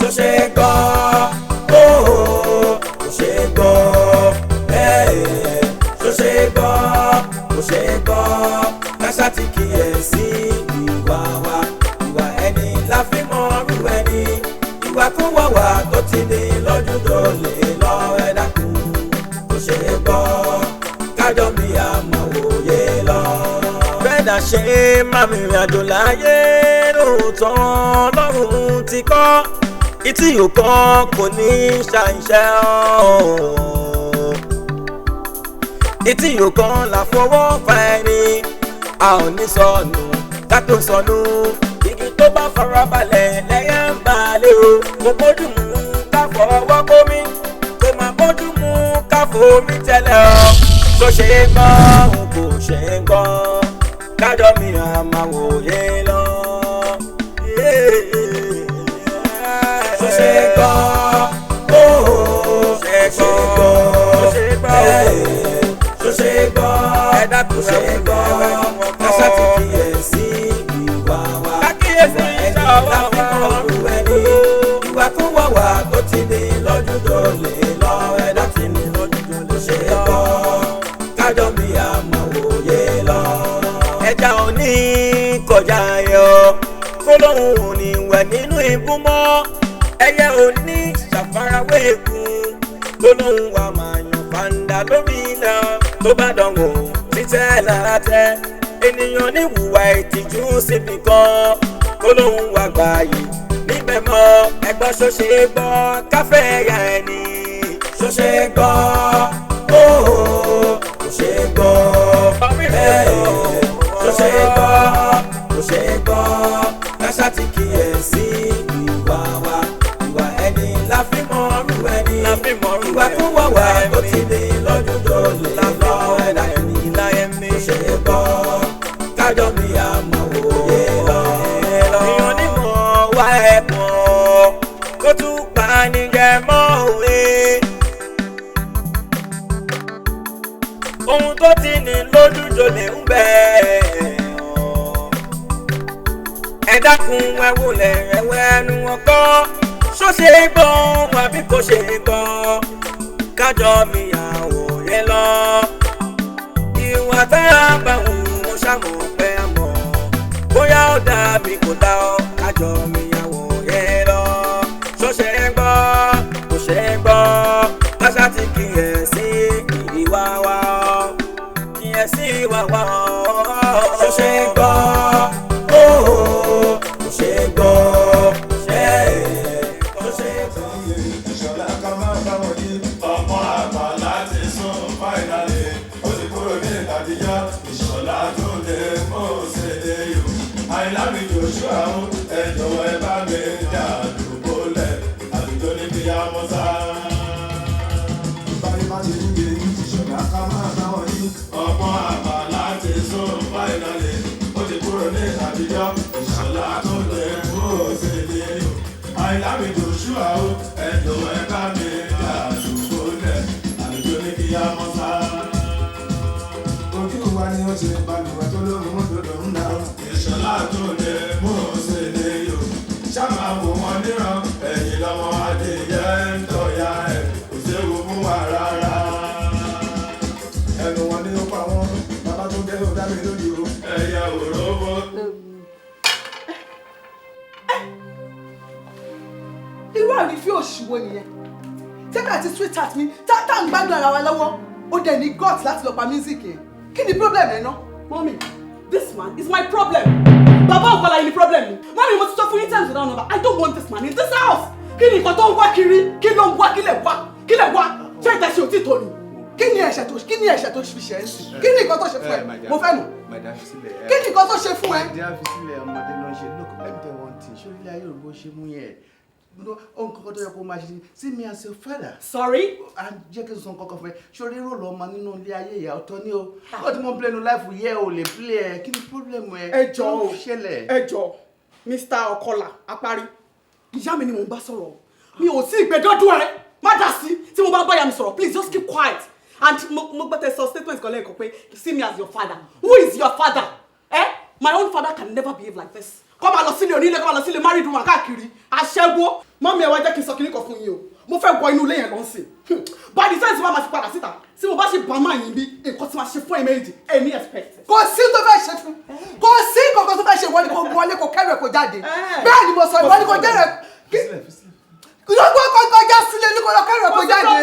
ṣó ṣe gbọ́ kò ṣe gbọ́ ṣó ṣe gbọ́ kò ṣe gbọ́ káṣá ti kíyèsí ìwà wa ìwà ẹni la fi mọ irú ẹni ìwà kó wà wá tó ti ní lọ́dún tó lè lọ ẹ dákun kò ṣe gbọ́ kájọ mi àmọ́ òye lọ. bẹ́ẹ̀dá ṣe máa mi rìn àjò láyé lóòótọ́ lọ́rùn ti kọ́ ìtì yóò kọ́ kò ní ṣàìṣẹ́ ìtì yóò kọ́ là fọwọ́ fa ẹni a ò ní sọnù ká tó sọnù igi tó bá farabalẹ̀ lẹ́yìn ń balẹ̀ o kò bójú mu ká fọwọ́ kómi kò má bójú mu ká fomi tẹ́lẹ̀ ọ́ tó ṣe é gbọ́ òun kò ṣe é gbọ́ kájọ mi àmà wòye lọ. tó ṣe é gbọ́ ṣe é gbọ́ ṣe é gbọ́ tó ṣe é gbọ́ ẹ̀dá tó ṣe é gbọ́ káṣá ti kíyèsí ìwà wa kákíyèsí ìwà wa ìwà tó wà wá tó ti ní lọ́dún tó lè lọ ẹ̀dá tí ní lọ́dún tó lè ṣe é gbọ́ kájọ mi àmọ́ òye lọ. ẹja òní kọjá ayọ̀ kó lóhùn òní wẹ̀ nínú ibú mọ́ ẹyẹ òní ṣàfarawé ikùn kó lóhùn wa máa yàn fàǹdà lórí ilẹ̀ tó bá dánwò títẹ́ látẹ́ ènìyàn níwùwà ìtìjú síbi kan kó lóhùn wa gbà yìí níbẹ̀ mọ́ ẹgbọ́n ṣó ṣe é gbọ́ káfẹ́ ẹ̀yà ẹni ṣó ṣe é gbọ́ kò ṣe é gbọ́ ṣó ṣe é gbọ́ kò ṣe é gbọ́ káṣá ti kíyèsí ìwà wa ìwà ẹni la fi mọ irú ẹni ìwà tó wà wá tó ti ní lọ́dún tó lè lọ ẹ̀dá ẹni láyé mi kò ṣe é gbọ́ kájọ mi àmọ́ òye lọ. èèyàn nímọ̀ wá ẹ̀pọ̀ kó tún pa níjẹ mọ́ òwe. ohun tó ti ní lójú tó lè ń bẹ̀ ẹ dákun ẹ wọlé ẹwẹ́ ẹnu ọkọ́ ṣó ṣe é gbọ́ wọn àbí kò ṣe é gbọ́ kájọ mi àwòye lọ. ìwà tá a bá wù ú ṣàmọ̀ pé a mọ̀ bóyá ó dàbí kò dá ọ kájọ mi àwòye lọ. ṣó ṣe é gbọ́ kò ṣe é gbọ́ káṣá ti kíyèsí ìwà wa kíyèsí ìwà wa ṣó ṣe é gbọ́ kò ṣe é gbọ́ ṣó ṣe é gbọ́. ìṣọ̀lá ká máa bá wọn yí ọmọ àgbà láti sún fáìnàlì ó ti kúrò ní ìtàdíjọ́ ìṣọ̀lá tó lè mú ṣèdè yòó àìlámi Joshua ó ẹ jọ̀wọ́ ẹ bá mi dà àdúgbò lẹ̀ àdúgbò ní kí á mọ́ sá. ìbáyé má ti ń yé ìṣọ̀lá ká máa bá wọn yí ọmọ àgbà láti sún fáìnàlì ó ti kúrò ní ìtàdíjọ́ ìṣọ̀lá tó lè mú ṣèdè yòó àìlámi Joshua ó ẹ jọ̀wọ́ ẹ bá mi dà àdúgbò lẹ̀ àdúgbò ní kí á mọ́ sá. ojú wa ni ó ṣe balùwẹ̀ tó lóhùn mọ́tò ń dá ìṣọ̀lá tó lè mú ṣèdè yòó ṣáà wò wọ́n níran ẹ̀yìn lọ́mọ adìyẹ ń tọ́ya ẹ̀ kò séwu fún wa rárá. ẹnu wọn ni ó pa wọn bàbá tó dé ó dá mi lójú ẹ̀yà òróbó. irú àrífín òṣìwò nìyẹn tẹ́lẹ̀ àti sweetheart mi tá à ń gbádùn ara wa lọ́wọ́ ó dẹ̀ ní gut láti lọ pa music yẹn kí ni problem ẹ̀ ná. Mommy, this man is my problem. Baba Okola ni problem mi. Mommy, mo ti sọ fún yín times without number. I don't want this man in this house. Kí ni nǹkan tó ń wá kiri? Kí ló ń wá? Kí lẹ̀ wá? Kí lẹ̀ wá? Ṣé ìtẹ̀sí ò tí tò ní? kí ni ẹ̀ṣẹ̀ tó fi ṣe é sí kí ni nǹkan tó ṣe fún ẹ mo fẹ́ mọ̀ kí ni nǹkan tó ṣe fún ẹ. ẹ̀dá fi sílẹ̀ ọmọdé ló ń ṣe look let me tell you one thing ṣé orílẹ̀ ayé òrùbó ṣe mú yẹn ohun kankan tó yẹ kó máa ṣe see me as a father. Sorry. jẹ́ kí n sọ nǹkan kan fún ẹ ṣorí rò lọ́ọ́ máa nínú ilé ayé ìyá ọ̀tọ̀ ni o ó ti mọ play no life yẹ o lè play ẹ kí ni problem ẹ. ẹ jọ̀ọ́ ẹ jọ̀ọ́ Mr. Okola apari ìyá mi ni mò ń bá sọ̀rọ̀ mi ò sí ìgbẹ́dọ́dún ẹ má dá sí tí mo bá bá ìyá mi sọ̀rọ̀ please just keep quiet and mo gbọ́dọ̀ sọ statement kan lẹ́ẹ̀kan pé see me as your father who is your father My own father can never behave like this. Come on, Losile onílé, come on, Losile married woman káàkiri. Aṣẹ́wó. Mọ́mí ẹ wá jẹ́ kí n sọ kíní kan fún yín o. Mo fẹ́ wọ inú ilé yẹn lọ́sìn. By the time tí wọ́n máa fi padà síta, tí mo bá ṣe bá máa yín bí nǹkan tí máa ṣe fún ẹ méjì, ẹ ní expect. Kò sí tó fẹ́ ṣe fún. Kò sí kankan tó fẹ́ ṣe wọlé kó wọlé kó kẹ́rù ẹ̀ kó jáde. Bẹ́ẹ̀ ni mo sọ ìwọlé kó kẹ́rù ẹ̀. Kò já sílé ní kó lọ kẹ́rù ẹ̀ kó jáde.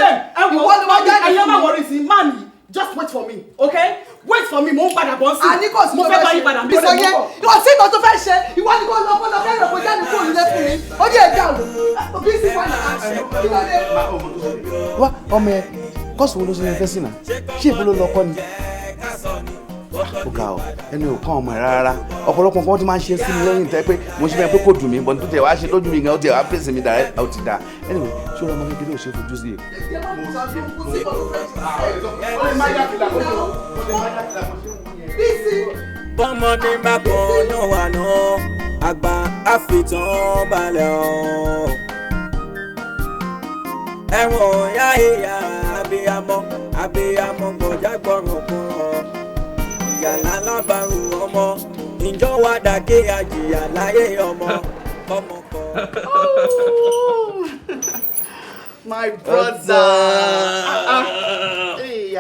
Ìwọlé wá jáde. Ẹ̀yẹ́ máa wọrí sí, man, just wait for me, okay? Wait for me, mo ń padà bọ́ sí. Àní kò sí mo tó fẹ́ bá fẹ́ yín padà ṣe. bí ó lè mú bọ̀. Kò sí nǹkan tó fẹ́ ṣe. Ìwọlé kó lọ kẹ́rù ẹ̀ kó jáde kó nílé fún mi. Ó ní ẹ̀dá òun. Òbí sì wà náà. wá ọmọ ẹ kọ́sù wo ló ṣe fẹ́ sí náà ṣé èbó ló lọ kọ́ ni. ó ga ọ ẹni ò kàn ọmọ ẹ rárá ọ̀pọ̀lọpọ̀ nǹkan tí máa ń ṣe sí mi lẹ́yìn tẹ́ pé mo ṣe fẹ́ pé kò dùn mí bọ́n tó tẹ̀ wá ṣe lójú mi gan ó tẹ̀ wá fèsì mi dàrẹ́ ó ti dà anyway ṣé ọmọ kékeré ò ṣe fojú sí i. bọ́mọdé bá kọ́ yán wà náà àgbà àfitàn balẹ̀ ọ́. ẹ̀wọ̀n ya ìyá abiyamọ gbọ̀jà gbọ̀rọ̀ kúrọ̀. ìyàlá lábàrú ọmọ ìjọ wa dàgé àjìyà láyé ọmọ ọmọ kan. My brother. Hey,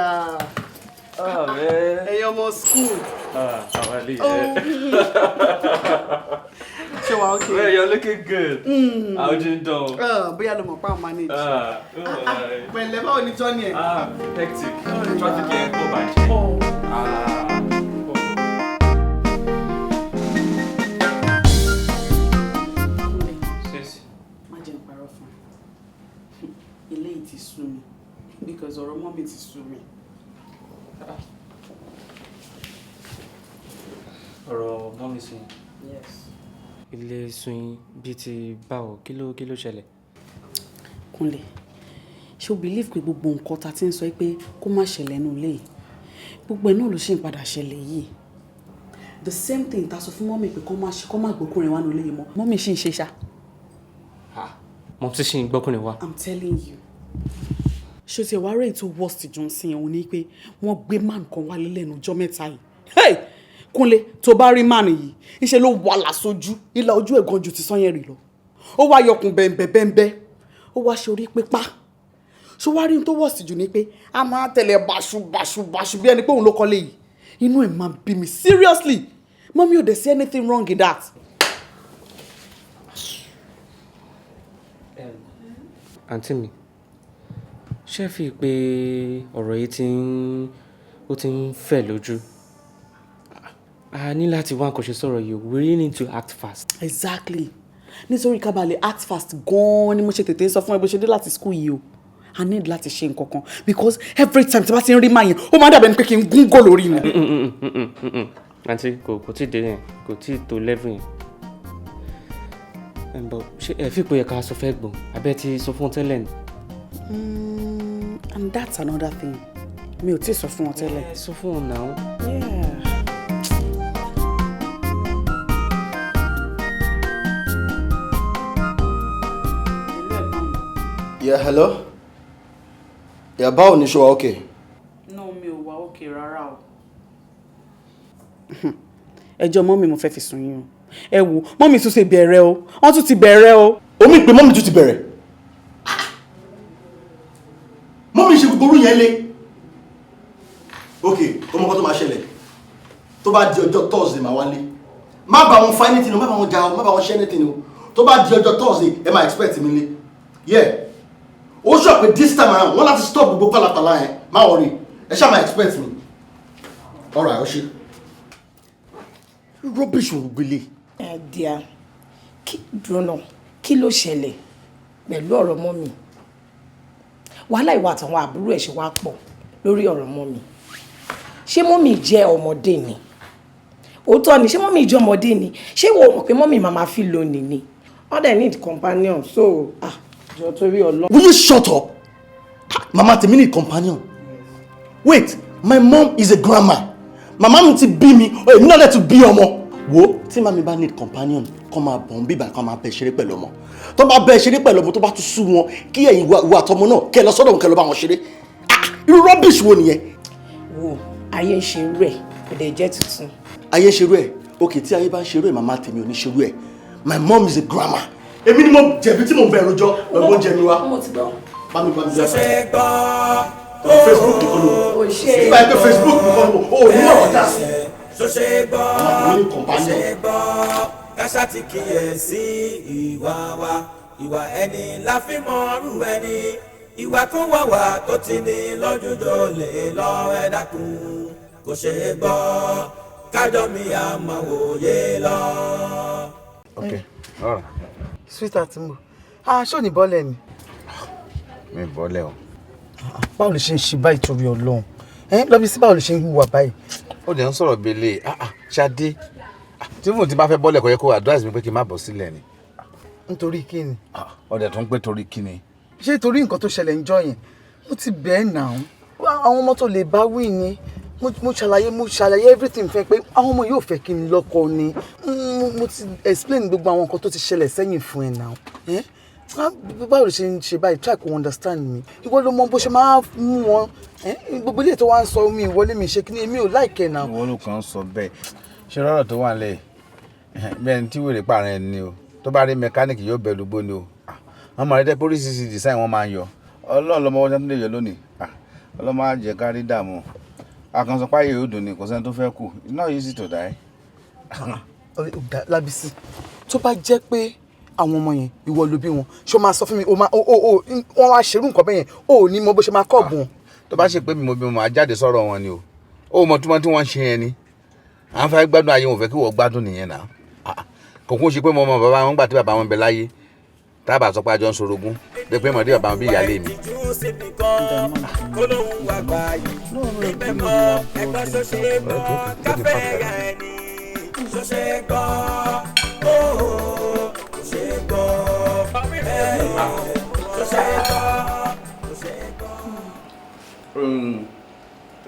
Oh man. hey, ọmọ school. How are you? Ṣé wàá okay? Well, you're looking good. How you doing? Bóyá ló mọ̀ pa manage. Alright. Pẹ̀lẹ́ báwo ni Johnny ẹ̀? Hectic. Traffic ain't go back. Sis. Má jẹ́ n parọ́ fún ẹ. Ilé yìí ti sú mi because ọ̀rọ̀ mọ́ mi ti sú mi. Ọ̀rọ̀ mọ́mí sí. Yes. Ilé Suyin bíi ti báwo kí ló ṣẹlẹ̀? Kúnlé, ṣé o believe pé gbogbo nǹkan ta ti ń sọ pé kó má ṣẹlẹ̀ nínú ilé yìí gbogbo ẹ̀ náà ló ṣì ń padà ṣẹlẹ̀ yìí? The same thing ta sọ fún mọ́mí pé kó má gbókùnrin wá nínú ilé yìí mọ́ mọ́mí ṣì ń ṣe ṣá. Mo ti ṣe ìgbọ́kùnrin wa. I'm telling you. Ṣé o ti wá rẹ̀ tó worst Johnson yẹn ò ní pé wọ́n gbé man kan wálé lẹ́nu ọjọ́ mẹ́ta yìí. Hey! Kúnlé, tó bá rí man yìí ńṣe ló wà lásójú ìlà ojú ẹ̀gàn ju ti Sanyẹ̀rì lọ. Ó wá yọkùn bẹ́ẹ̀nbẹ́ẹ̀nbẹ́ ó wá ṣe orí pípa. Ṣé wá rí ohun tó worst jù ni pé a máa tẹ̀lé báṣubàṣu bí ẹni pé òun ló kọ́lé yìí. Inú ẹ̀ máa bí mi seriously. Mommy ò dẹ̀ see anything wrong in that. Àǹtí mi, ṣé fi pé ọ̀rọ̀ yìí ti ń fẹ̀ lójú? A ní láti wá nǹkan ṣe sọ̀rọ̀ yìí. We really need to act fast. Exactly. Nítorí ká bá lè act fast gan-an ni mo ṣe tètè sọ fún ẹ bó ṣe dé láti school yìí o. I need láti ṣe nǹkan kan because every time tí bá ti ń rí máa yẹn ó máa dàbẹ̀ ni pé kí n gúngò lórí mi. Àǹtí kò tí ì dé yẹn kò tí ì tó level yẹn. But ṣé ẹ fi pé ẹ̀ka sọ fẹ́ gbọ̀n abẹ́ ti sọ fún ọ tẹ́lẹ̀ ni? And that's another thing. Mi ò tí ì sọ fún ọ tẹ́lẹ̀. Sọ fún ọ náà. Yeah, hello? Yeah, báwo ni ṣe wà okay? No, mi ò wà okay rárá o. Ẹjọ́ mọ́mì mo fẹ́ fi sùn yín o. Ẹ wo, mọ́mì tún ti bẹ̀rẹ̀ o. Wọ́n tún ti bẹ̀rẹ̀ o. Omi pé mọ́mí tún ti bẹ̀rẹ̀. Mọ́mí ṣe gbogbo orú yẹn lé. Okay, ọmọ kan tó máa ṣẹlẹ̀. Tó bá di ọjọ́ Thursday máa wálé. Má bá wọn fa anything o, má bá wọn jà o, má bá wọn ṣe anything o. Tó bá di ọjọ́ Thursday, ẹ máa expect mi lé. Yeah. Ó sọ pé this time around, wọ́n láti stop gbogbo pálapàla yẹn. Má worry. Ẹ ṣáà máa expect mi. All right, ó ṣe. Rubbish wo gbélé. Díà, kí ló ṣẹlẹ̀ pẹ̀lú ọ̀rọ̀ mọ́mì? Wàhálà ìwà àtàwọn àbúrò ẹ̀ ṣe wá pọ̀ lórí ọ̀rọ̀ mọ́mì. Ṣé mọ́mì jẹ́ ọmọdé ni? Òótọ́ ni, ṣé mọ́mì jẹ́ ọmọdé ni? Ṣé wo mọ̀ pé mọ́mì màmá fi lónìí ni? All they need companion, so jọ torí Ọlọ́run. Will you shut up? Mama tèmi need companion. Wait, my mom is a grandma. Mama mi ti bí mi, èmi náà lè tún bí ọmọ. Wo tí màmí bá need companion kọ́ máa bọ̀ ń bíbà kọ́ máa bẹ̀ ṣeré pẹ̀lú ọmọ. Tó bá bẹ̀ ṣeré pẹ̀lú ọmọ tó bá tún sú wọn kí ẹ̀yin ìwà àtọmọ náà kẹ́ lọ sọ́dọ̀ wọn kẹ́ lọ bá wọn ṣeré. Irú rubbish wo nìyẹn? Wo ayé ń ṣe rẹ̀ kò dẹ̀ jẹ́ tuntun. Ayé ń ṣerú ẹ̀ okay tí ayé bá ń ṣerú ẹ̀ màmá tèmi ò ní ṣerú ẹ̀. My mom is a grandma. Èmi ni mo jẹ̀bi tí mo bẹ̀rù jọ lọ́gbọ́n jẹ mi wá. Mo ti gbọ́. Bá mi ṣó ṣe gbọ́. Facebook nìkan ló. O ṣe. Nígbà pé Facebook nìkan ló. O ní ọ̀rọ̀ dá sí. ṣó ṣe gbọ́. ṣó ṣe gbọ́. Káṣá ti kíyèsí ìwà wa. Ìwà ẹni la fi mọ̀rú ẹni. Ìwà kó wà wá tó ti ní lọ́jọ́jọ́ lè lọ ẹ dákun. Kò ṣe gbọ́. Kájọ mi àmọ́ òye lọ. Okay, all right. Sweetheart mo ṣó ní bọ́lẹ̀ ni. Mi bọ́lẹ̀ o. Báwo ló ṣe ń ṣe báyìí torí Ọlọ́run lọ́bí sí báwo ló ṣe ń hùwà báyìí. Ó dẹ̀ ń sọ̀rọ̀ bẹ́lẹ̀ Ṣadé tí mo ti bá fẹ́ bọ́lẹ̀ kò yẹ kó advise mi pé kí n má bọ́ sílẹ̀ ni. Nítorí kí ni. Ó dẹ̀ tó ń pé torí kí ni. Ṣé torí nǹkan tó ṣẹlẹ̀ ń jọ yẹn mo ti bẹ́ẹ̀ nà án àwọn ọmọ tó lè bá wí ni mo ṣàlàyé everything fẹ́ pé àwọn ọmọ yóò fẹ́ kí n lọ́kọ ni mo ti explain gbogbo àwọn nǹkan tó ti ṣẹlẹ̀ sẹ́yìn fún ẹ náà báwo ló ṣe ń ṣe báyìí try to understand me ìwọ ló mọ bó ṣe máa mú wọn gbogbo ilé tó wá ń sọ mi ìwọlé mi ṣe kí ni èmi ò láìkẹ́ náà. ìwọ ló kàn ń sọ bẹ́ẹ̀ ṣe rọrọ tó wà nílẹ̀ bẹ́ẹ̀ ni tí wèrè pààrọ̀ ẹni o tó bá rí mẹkáníìkì yóò bẹ lùgbó ni o wọn máa rí dẹ póríṣiríṣi design wọn máa ń yọ Ọlọ́run lọmọ wọn tó lè yọ lónìí Ọlọ́run máa jẹ kárí dààmú àkànṣe páyé yóò dùn ní kò sẹ́ni tó fẹ́ kù it's not easy to die. Lábísí tó bá jẹ́ pé àwọn ọmọ yẹn ìwọ ló bí wọn ṣó máa sọ fún mi wọ́n wá ṣerú nǹkan bẹ́yẹn o ò ní mọ bó ṣe máa kọ́ ọ̀bùn. tó bá ṣe pé mi mo bí mo máa jáde sọ̀rọ̀ wọn ni o mọ túmọ̀ tí wọ́n ń ṣe yẹn ni à ń fẹ́ gbádùn ayé wọn fẹ́ kí wọ́n gbádùn nìyẹn náà kò kún ṣe pé mo mọ bàbá wọn gbà tí bàbá wọn bẹ láyé tábà sọ pé àjọ ń sorogún pé pé mọ̀dé bàbá wọn bí ìyáálé mi.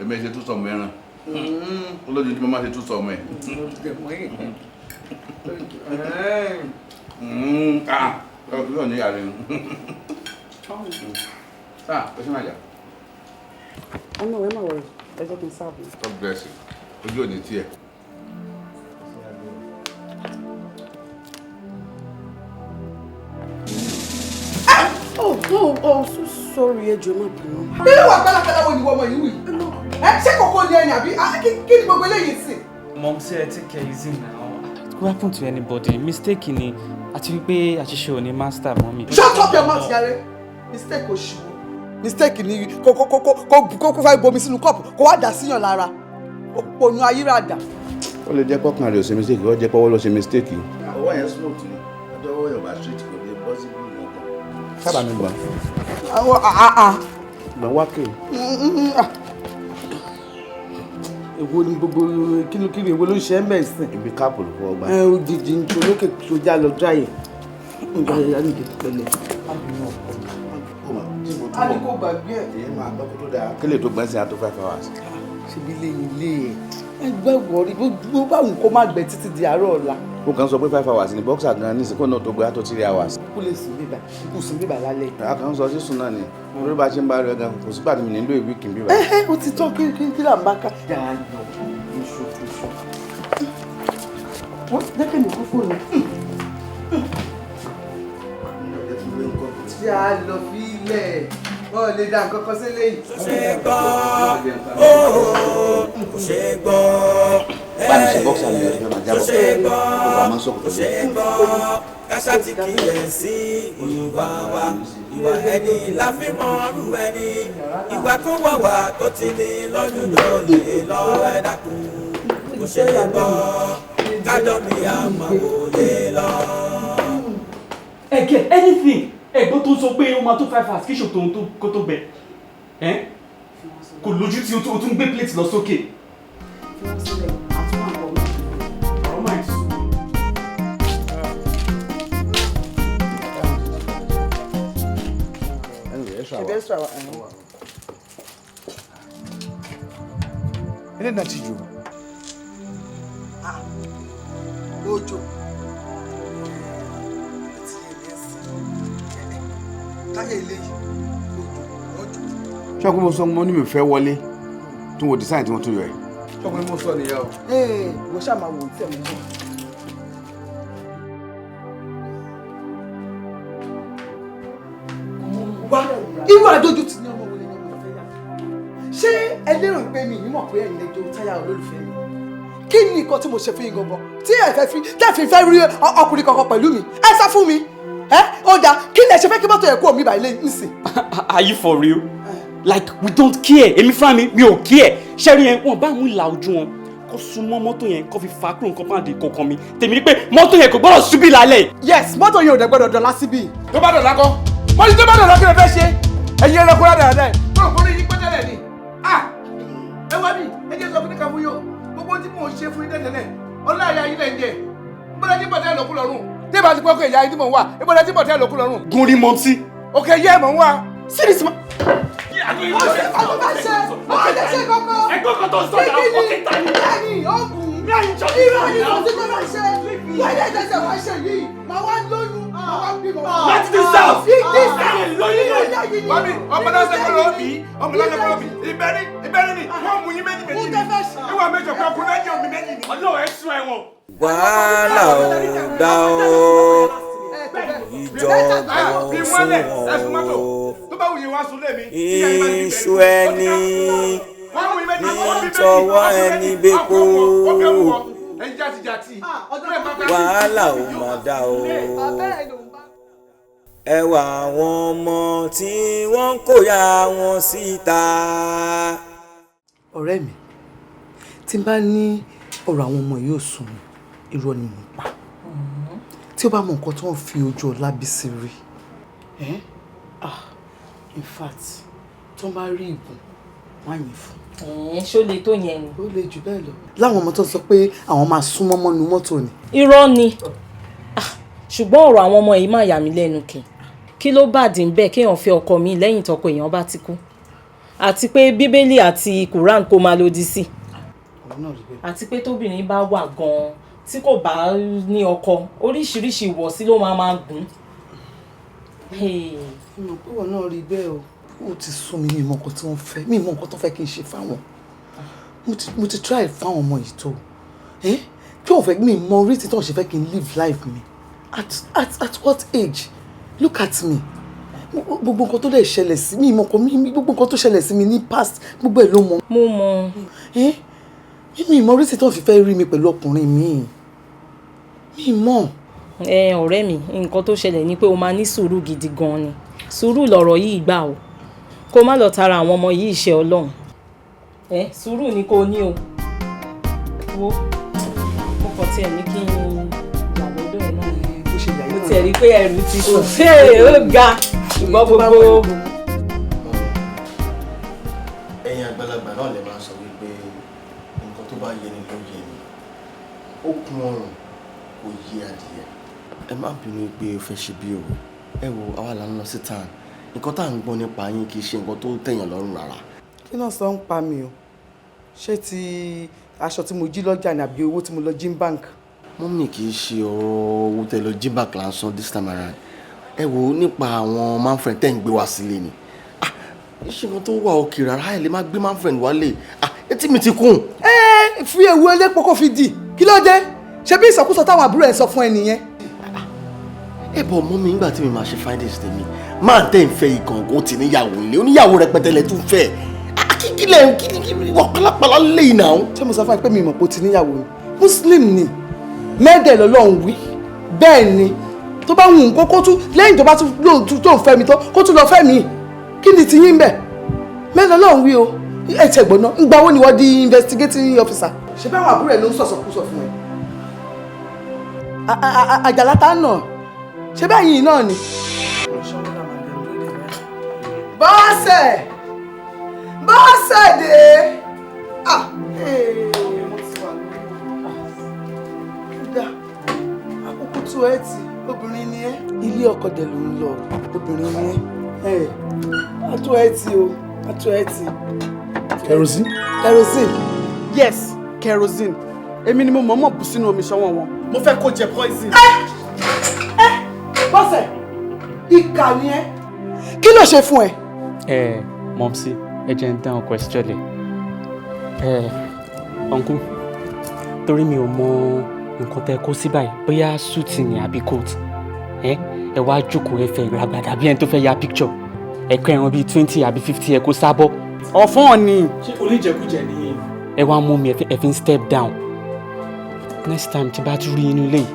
èmi ṣe tún sọmọ ẹran olójoojúmọ́ máa ṣe tún sọmọ ẹ. Yóò ní ìyàrá inú. Ó ṣe máa jà. ọmọ rẹ máa wọrẹ ẹ jẹ́ kí n sáàbù. God bless you. Ojú ò ní tiẹ̀. Sorry, ẹ jọ̀ọ́ má bínú. Nínú wà gbẹ́lágbẹ́lá wo ni wọ́n mọ ìwú yìí? Ṣé kòkó ni ẹni àbí kí ni gbogbo eléyìí sí? Mom, say I take care easy now. It could happen to anybody. Mistake ni àti wípé àṣìṣe ò ní master mommy. Shut up your mouth yare. Mistake òṣìwò. Mistake ni kó fà bomi sínú cup kó wá dà síyàn lára. Òpònú ayírádà. Ó lè jẹ́ pọ́kàn rẹ̀ ò ṣe mistake, ó jẹ́ pọ́wọ́ ló ṣe mistake. Ọwọ́ yẹn smooth ni, ọjọ́ ọwọ́ yóò bá straight kò lè possible nǹkan. Sábà mi gbà. Gbà wá kè. Èwo ni gbogbo kílókìlì èwo ló ń ṣe ẹ́ mẹ́sìn? Ibi káàpù ló fọwọ́ gbà. Òjijì ń tó lókè tó já lọ jáyè. Ǹjẹ́ ìyá ní ìdí pẹ̀lẹ́. A ní kò gbàgbé ẹ̀. Èyí máa gbọ́ kó tó dáa. Kílè tó gbẹ́sìn á tó 5 hours. Ṣebí ilé ilé ẹ̀. Ẹgbẹ́ wọ̀rí bó bá wù kó má gbẹ títí di àárọ̀ ọ̀la. Ó kàn sọ pé 5 hours ni bọ́ksà gan ní ìsìnkú náà tó gbé á tó 3 hours. Kó lè sùn bíbà, kó sùn bíbà lálẹ́. A kàn sọ sísun náà ni. Orí bá ṣe ń bá rẹ gan kò sígbà tí mi nílò ìwé kì í bíbà. Ó ti tọ́ kí là ń bá ká. Yàrá lọ iṣu. Wọ́n jẹ́ kí nìkan fóònù. Tí a lọ fi ilẹ̀ wọ́n lè dá nǹkan kan sílé yìí. Ṣé gbọ́ kò ṣe gbọ́. Bá mi ṣe bọ́ksà mi ọ̀rẹ́ máa jábọ̀. Ṣé gbọ́ Ó bá máa ń sọ̀kò kò ṣe gbọ́. Káṣá ti kíyè sí ìwà wa. Ìwà ẹni la fi mọ̀rú ẹni. Ìwà tó wà wá tó ti ní lọ́dún tó lè lọ ẹ dákun. Kò ṣe gbọ́. Kájọ mi àmọ́ òye lọ. Get anything. Ẹ̀gbọ́n tó sọ pé ó máa tó 5 hours kí ṣòtò ohun kó tó gbẹ. Kò lójú tí ó tún gbé plate lọ sókè. Ilé náà ti jò. Ojo. Táyé ilé yìí. Ṣé ọkùnrin mo sọ mo ní mi fẹ́ wọlé tí mo design tí mo tún yọ ẹ̀. Ṣọkùnrin mo sọ nìyẹn o. Mo ṣáà máa wò ó tẹ̀ mọ́. Wá irú àdójútì ní ọmọ wọlé ní ọmọ ìfẹ́ yá. Ṣé ẹ lérò pé mi ní mọ̀ pé ẹ̀yin lè jó táyà olólùfẹ́ mi? Kí ni nǹkan tí mo ṣe fún yín gangan? Tí ẹ fẹ́ rí ọkùnrin kankan pẹ̀lú mi? Ẹ sá fún mi. Ó dáa, kí lẹ ṣe fẹ́ kí mọ́tò yẹn kú omi báyìí nísìn? Are you for real? Like we don't care. Èmi fúnra mi ò care. Ṣẹ́rí yẹn wọ́n bá mú ìlà ojú wọn kó súnmọ́ mọ́tò yẹn kó fi fa kúrò nǹkan pàdé kọ̀ọ̀kan mi. Tèmi ni pé mọ́tò yẹn kò gbọ́dọ̀ ṣubí lálẹ́. Yes, mọ́tò yẹn ò dẹ̀ gbọ́dọ̀ dọ̀lá síbí. Tó bá dọ̀lá kọ́, wọ́n ti tó bá dọ̀lá kí lè fẹ́ ṣe. Ẹ̀yin ẹranko dáadáa. Bọ́ọ̀ kò ní yí pẹ́tẹ́lẹ̀ ni. Ẹ wá bí ẹ jẹ́ sọ fún níka fún yó. Gbogbo tí mò ń ṣe fún yín tẹ́tẹ́lẹ̀. Ọláyà yín lẹ̀ ń jẹ. Ìbọ̀dá tí bọ̀tẹ́ lòkú lọ́rùn. Tí ìbá ti pọ́ kó ìyá yín tí mò ń wà. Ìbọ̀dá tí bọ̀tẹ́ lòkú lọ́rùn. Gunri mọ́tí. Òkè yẹ́ mò ń wà. Serious ma. Láti the south. Mami, ọmọ náà ṣe kúrò bí, ọmọ náà ṣe kúrò bí. Ìbẹ̀rẹ̀ ni, wọ́n mú yín méjì ni. Ìwà méjì ọ̀pẹ ọkùnrin méjì omi méjì ni. Ọlọ́run ẹ̀ sún ẹ̀wọ̀n. Wàhálà ò dá o. Ìjọba ò sún wọn o. Iṣu ẹni ìtọwọ́ ẹni bẹ́kọ̀. Wàhálà ò mà dá o. Ẹwà àwọn ọmọ tí wọ́n ń kóyà wọn síta. Ọ̀rẹ́ mi, tí n bá ní ọ̀rọ̀ àwọn ọmọ yóò sùn irọ́ ni mo pa. Tí ó bá mọ nǹkan tó ń fi ojú Ọlábísí rí. In fact, tó bá rí ìbùn, wọ́n á yìn fún. Ṣó le tó yẹn ni? Ó le jù bẹ́ẹ̀ lọ. Láwọn ọmọ tó sọ pé àwọn máa súnmọ́ mọ́nu mọ́tò ni. Irọ́ ni. Ṣùgbọ́n ọ̀rọ̀ àwọn ọmọ yìí máa yà mí lẹ́nu kì. Kí ló bàdí ń bẹ́ẹ̀ kéèyàn fẹ́ ọkọ mi lẹ́yìn tọkọ èèyàn bá ti kú? Àti pé Bíbélì àti Quran kò máa lòdì sí. Àti pé tóbìnrin bá wà gan-an tí kò bá ní ọkọ oríṣiríṣi ìwọ̀sí ló máa gùn. Mo pé wọn náà rí bẹ́ẹ̀ o. Ó ti sún mi ní ìmọ̀ nǹkan tí wọ́n fẹ́. Mi ìmọ̀ nǹkan tó fẹ́ kí n ṣe fáwọn. Mo ti try fáwọn ọmọ yìí tó. Kí wọ́n fẹ́ mi mọ orí tí wọ́n ṣe fẹ́ kí n live life mi. At what age? Look at me. Gbogbo nǹkan tó lè ṣẹlẹ̀ sí mi ìmọ̀ kan gbogbo nǹkan tó ṣẹlẹ̀ sí mi ní past gbogbo ẹ̀ ló mọ̀. Mo mọ̀. Mi ìmọ̀ orí tí wọ́n fi fẹ́ rí mi pẹ̀lú ọkùnrin mi. Mi mọ̀. Ọ̀rẹ́ mi, nǹkan tó ṣẹlẹ̀ ni pé o máa ní sùúrù gidi gan ni. Sùúrù lọ̀rọ̀ yìí gbà o. Kó má lọ tara àwọn ọmọ yìí ṣe Ọlọ́run. Sùúrù ni kò ní o. Wo mo kàn tiẹ̀ ní kí n yà lọ́dọ̀ ẹ̀ náà. Mo tiẹ̀ rí pé ẹrù ti sùn. Ó ga ṣùgbọ́n gbogbo. Ẹ̀yin àgbàlagbà náà lè máa sọ wípé nǹkan tó bá yé ni ló yé ni. Ó kún ọrùn kò yé adìyẹ. Ẹ má bínú pé o fẹ́ ṣe bí òwe. Ẹ wo àwa là ń lọ sí town. Nǹkan tá à ń gbọ́ nípa yín kì í ṣe nǹkan tó tẹ̀yàn lọ́rùn rárá. Kí náà sọ ń pa mi o? Ṣé ti aṣọ tí mo jí lọ́jà ni àbí owó tí mo lọ jí ní bank? Mọ́mì kì í ṣe ọ̀rọ̀ owó tẹ lọ jí bank là ń sọ this time around. Ẹ wo nípa àwọn manfriend tẹ́ ń gbé wá sílé ni. Ṣé nǹkan tó wà òkè rárá ẹ lè má gbé manfriend wálé? Etí mi ti kún. Fi ewu elépo kó fi dì. Kí ló dé? Ṣé bí ìsọkúsọ táwọn àbúrò ẹ̀ sọ fún ẹ nìyẹn? Ẹ bọ̀ mọ́mì nígbà tí mi máa ṣe findings tèmi máa tẹ̀ ń fẹ́ ìgàngán tí níyàwó ilé oníyàwó rẹpẹtẹ lẹ tún fẹ́. Kíkílẹ̀ wà pálapàla lẹ́yìn náà. Ṣé mo sọ fún ẹ pé mi mọ̀ pé ó ti níyàwó ni? Muslim ni. Mẹ́ẹ̀dẹ̀ lọ́lọ́run wí. Bẹ́ẹ̀ ni. Tó bá wù ú kó tún lẹ́yìn tó bá tún tó ń fẹ́ mi tó kó tún lọ fẹ́ mi. Kí ni ti yín bẹ̀? Mẹ́ẹ̀dẹ̀ lọ́lọ́run wí o. Ẹ tẹ̀ gbọ́n náà. Ìgbà wo ni wọ́n di investigating officer? Ṣé báwọn àbúrò ẹ̀ ló ń sọ̀sọ̀kúsọ fún ẹ? Àjàlá tá nà. Ṣé báyìí náà ni? Bọ́sẹ̀ dé. Àkókò tó ẹ ti obìnrin ni ẹ́. Ilé ọkọ dẹ̀ ló ń lọ obìnrin ni ẹ́. Àtú ẹ ti o, àtú ẹ ti. Kerosene? Kerosene. Yes, kerosene. Èmi ni mo mọ̀ọ́mọ̀ bù sínú omi ṣọwọ́ wọn. Mo fẹ́ kó jẹ poison. Bọ́sẹ̀, ìkà ni ẹ́. Kí ló ṣe fún ẹ? Mọ̀mísí, ẹ jẹ́ ń dáhùn question lẹ̀. uncle torí mi ò mọ nǹkan tẹ́ kó sí báyìí bóyá suit ni àbí coat ẹ wá jókòó ẹ fẹ́ ràgbàdà bí ẹni tó fẹ́ ya picture ẹ kọ ẹran bíi 20 àbí 50 ẹ kó sábọ̀ ọ̀fọ́n ni. ṣé oníjẹkújẹ ni. ẹ wá mú mi ẹ fi ń step down next time tí bá tún rí inú ilé yìí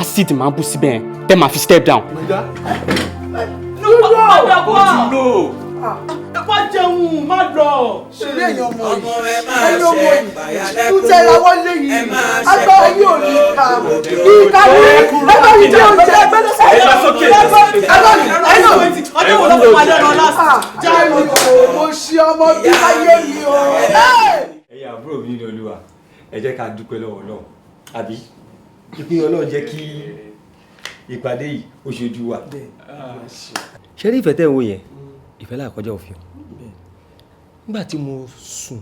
acid máa ń bú síbẹ̀ yẹn tẹ́ máa fi step down. no. ẹ má jẹun má lọ. ṣeré èèyàn ọmọ ọmọ yìí ẹ máa ẹ̀yin ọmọ ṣe yìí pàyàlẹ́kùn. tútẹ̀ làwọn lè yìí ẹ máa ṣe agbára yìí ò ní ká ìka ní ẹgbẹ́ yìí tí ò ń jẹ́ ẹgbẹ́ lọ́sẹ̀ ẹ bá sókè. ọjọ́ wo ló fi padà lọ lásán. jáde o mo ṣe ọmọ bí láyé mi o. ẹ̀yin àbúrò mi ní Olúwa ẹ jẹ́ ká dúpẹ́ lọ́wọ́ Ọlọ́run àbí ìpín Ọlọ́run jẹ́ kí ìpàdé yìí ó ṣojú wa. ṣé rí ìfẹ́ tẹ́ ń wò yẹn ìfẹ́ là kọjá òfin nígbà tí mo sùn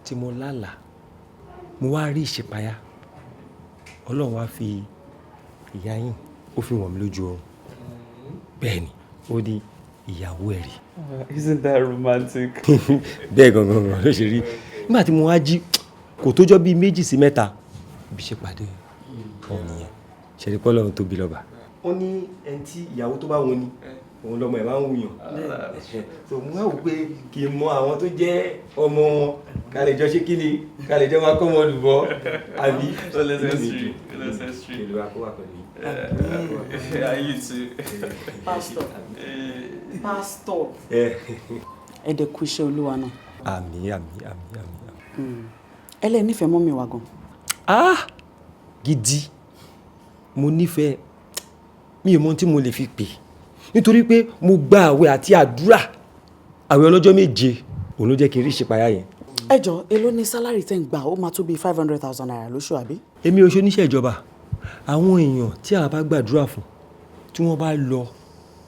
tí mo lálàá mo wá rí ìṣípayá Ọlọ́run wá fi ìyá yín ó fi wọ̀n mí lójú oorun bẹ́ẹ̀ ni ó ní ìyàwó ẹ̀ rí. Isn't that romantic? bẹ́ẹ̀ gangan ló ṣe rí nígbà tí mo wá jí kò tójọ́ bíi 2 sí 3 bí ṣe pàdé ọ̀ nìyẹn ṣe rí pọ́lọ́run tóbi lọ́ba. ó ní ẹni tí ìyàwó tó bá wọn ni òun lọmọ ẹ̀ máa ń wùyàn so mo wá wò pé kí n mọ àwọn tó jẹ́ ọmọ wọn ká lè jọ ṣe kí ni ká lè jọ máa kọ́ wọn lùbọ́ àbí ìlú akówà pẹ̀lú Pastor. ẹ dẹ̀ kú iṣẹ́ Olúwa náà. àmín. ẹlẹ́ nífẹ̀ẹ́ mọ́ mi wá gan. Gidi mo nífẹ̀ẹ́ mi ò mọ tí mo lè fi pè nítorí pé mo gba àwẹ̀ àti àdúrà àwẹ̀ ọlọ́jọ́ 7 òun ló jẹ́ kí n rí ìṣípayá yẹn. ẹ jọ èló ni sálárì tẹ́ ń gbà ó máa tó bíi 500,000 naira lóṣù àbí. èmi ò ṣoníṣẹ́ ìjọba àwọn èèyàn tí a bá gbàdúrà fún tí wọ́n bá lọ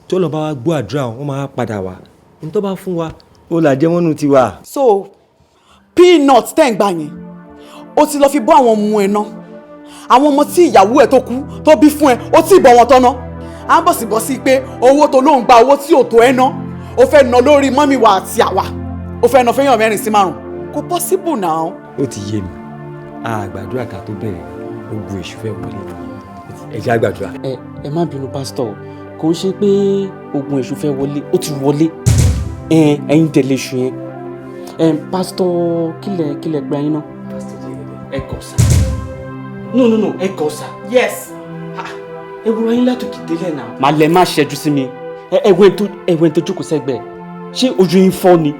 tí Ọlọ́run bá wá gbọ́ àdúrà wọn máa padà wá ní tó bá fún wa ó là jẹ́ wọ́n nù tiwa. so peanut tẹ́ ń gbà yẹn ó ti lọ fi bọ́ àwọn ọmọ ẹ̀ ná àwọn ọmọ tí ìyàwó ẹ̀ tó kú tó bí fún ẹ ó tí ì bọ́ wọn tọ́ná à ń bọ̀sibọ́sí pé owó tó lóun gba owó tí ò tó ẹ ná ó fẹ́ ná lórí mọ́mì wa àti àwa ó fẹ́ ná fẹ́yàn 4 sí 5 kò possible now. ó ti yé mi àgbàdúrà ká tó bẹ̀rẹ̀ ogun èṣù fẹ́ wọlé ẹ jẹ́ àgbàdúrà. ẹ má bínú pásítọ̀ kò ń ṣe pé ogun èṣù fẹ́ wọlé ó ti wọlé ẹ̀yin tẹ̀lé èṣù yẹn pásítọ̀ kílẹ̀ gba yín náà. ẹ kọ̀ sá. no ẹ kọ̀ sá. yes. ẹ wúra yín látòkè délẹ̀ náà. màá lẹ má ṣẹ́jú sí mi ẹ̀wẹ̀ tó jókòó sẹ́gbẹ̀ẹ́ ṣé ojú yín fọ́ ni.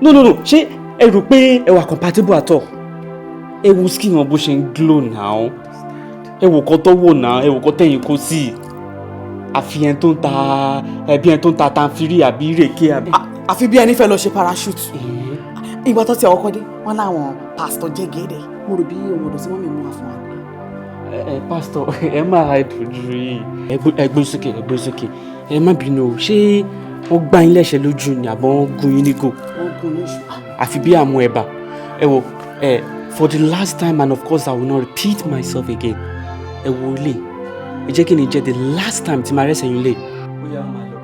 no ṣé ẹ rò pé ẹ wà compatible at all. ẹ wo skin wọn bó ṣe ń glow náà ẹ wò kọ́ tó wò náà ẹ wò kọ́ tẹ̀yìn kó sí àfi ẹni tó ń ta ẹbí ẹni tó ń ta tanfiri àbí ìrèké àbí. àfi bí ẹni fẹ́ lọ ṣe parachute. ìgbà tó ti ọkọ dé wọn láwọn pásítọ̀ jẹ́gẹ́dẹ́ mo rò bí ohun ọ̀dọ̀ tí wọ́n mi mú wa fún wa. pásítọ̀ ẹ máa dojú yìí ẹgbẹ́ sókè ẹ má bínú o ṣé wọ́n gbá yín lẹ́sẹ̀ lójú ni àbọ̀ wọ́n gún yín nígò. wọ́n gún ní ìṣù. àfi bí àmú ẹ̀bà ẹ wo for the last time and of course I will not repeat myself again ẹ wo ilé ẹ jẹ́ kí ni jẹ́ the last time tí màá rẹ́sẹ̀ yín lé. bóyá máa lọ.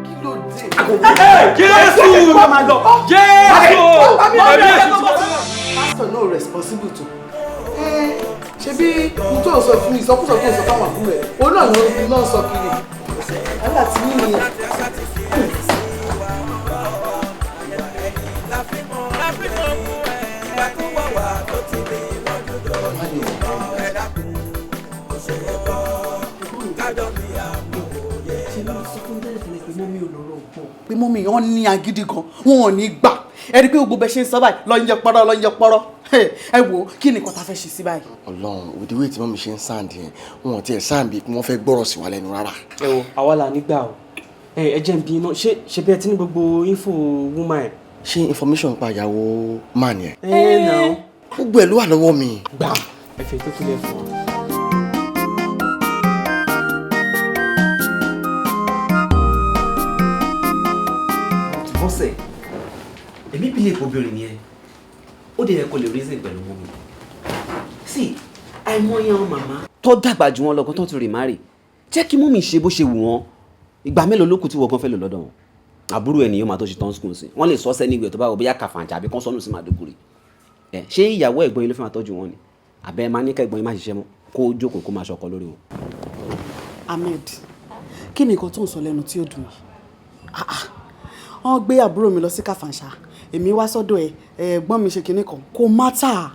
kí ló dé. Jésù pastor no responsible to. ṣebí n tó sọ fún ìsọkúsọ tó sọ fáwọn àbúrò ẹ òun náà ló ń sọ kiri wàhálà tí yín ni. pé mọ́mí wọn ní agídí gan wọn ò ní gbà ẹni pé gbogbo bẹ ṣe ń sọ báyìí lọ́njẹ pọ́rọ́ ẹ wò kí ni nǹkan tá a fẹ́ ṣe sí báyìí. Ọlọ́run with the way tí mọ́mí ṣe ń sàn díẹ̀ wọn ò tiẹ̀ sàn bíi wọ́n fẹ́ gbọ́rọ̀ sí wa lẹ́nu rárá. ẹ wo àwa là nígbà o ẹ jẹ́ n bí iná ṣe bí ẹ ti ní gbogbo info woman ẹ. ṣé information pa ìyàwó man yẹn. náà. gbogbo ẹ̀ ló wà lọ́wọ́ mi. gbà ẹ fẹ́ tó kílẹ̀ fún wa. bọ́sẹ̀ èmi bí lè kó obìnrin ni ẹ ó dẹ̀ yẹ kó lè reason pẹ̀lú mọ́ mi sí àìmọye àwọn màmá tó dàgbà jù wọn lọ tó ti rì márì jẹ́ kí mọ́mì ṣe bó ṣe wù wọ́n ìgbà mélòó ló kù tí wọ́n gan fẹ́ lò lọ́dọ̀ wọn àbúrò ènìyàn máa tó ṣe tán school sí wọ́n lè sọ sẹ́ni ìwé tó bá wọ bóyá Kàfàǹjà àbí kán sọ́nù sí Màdúgùrì ṣé ìyàwó ẹ̀gbọ́n yín ló fẹ́ máa tọ́jú wọn ni àbẹ́ máa ní kẹ́gbọ́n yín má ṣiṣẹ́ mọ́ kó jókòó kó máa ṣọkọ lórí wọn. Ahmed kí ni nǹkan tó ń sọ lẹ́nu tí ó dùn yìí wọ́n gbé àbúrò mi lọ sí Kàfàǹṣà èmi wá sọ́dọ̀ ẹ̀ ẹ̀gbọ́n mi ṣe kinní kan kò mátà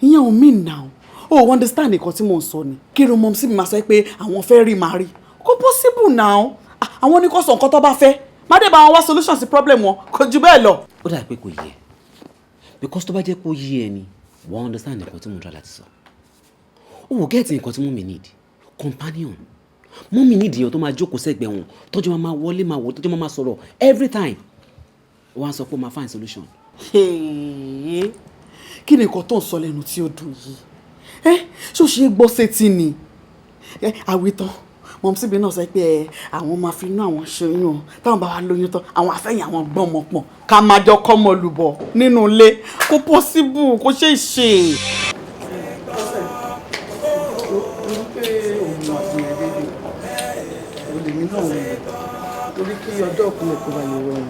ìyẹn ò mean now o understand nǹkan tí mò ń sọ ni kí ló mọ̀ sí mi máa sọ pé àwọn fẹ́ rí màá rí kò possible now àwọn ní kò sọ nǹkan tó bá fẹ́ má dé bá wọn wá solution sí problem wọn kò jù bẹ́ẹ̀ lọ. ó dà pé kò yẹ because tó bá jẹ́ pé ó yé ẹ ni wọ́n understand nǹkan tí mo ń tọ́ láti sọ ó wò gẹ́ẹ̀tì nǹkan tí mummy need companion mummy need èèyàn tó máa jókòó sẹ́gbẹ̀ẹ́ wọn tọ́jú máa wọlé máa wò tọ́jú máa sọ̀rọ̀ every time wọ́n á sọ pé ó máa find solution. kí ni nǹkan tó ń sọ lẹ́nu tí ó dùn yìí ṣó ṣe é gbọ́ sétí ni àwítán mọ̀mísíbi náà sọ pé àwọn máa fi inú àwọn ṣoyún táwọn bá wá lóyún tán àwọn afẹ́yìn àwọn gbọ́n mọ̀ pọ̀ ká máa jọ kọ́ mọ̀ lùbọ̀ nínú ilé kó possible kó ṣeé ṣe. torí kí ọjọ́ òkúlẹ̀ kó bá lè rọrùn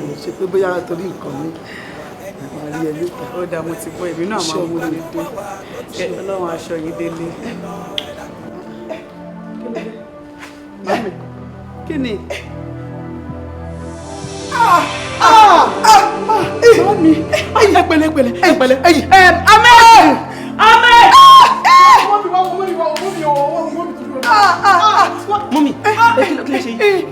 ní ṣe pé bóyá torí nǹkan ní àrí ẹ lẹ́ta. ó dáa mo ti gbọ́ èmi náà máa mú mi dé ọlọ́run aṣọ yìí délé. Mami, kí ni? Mami, ẹ pẹ̀lẹ́ Ahmed! Mummy, kí ló ṣe yìí?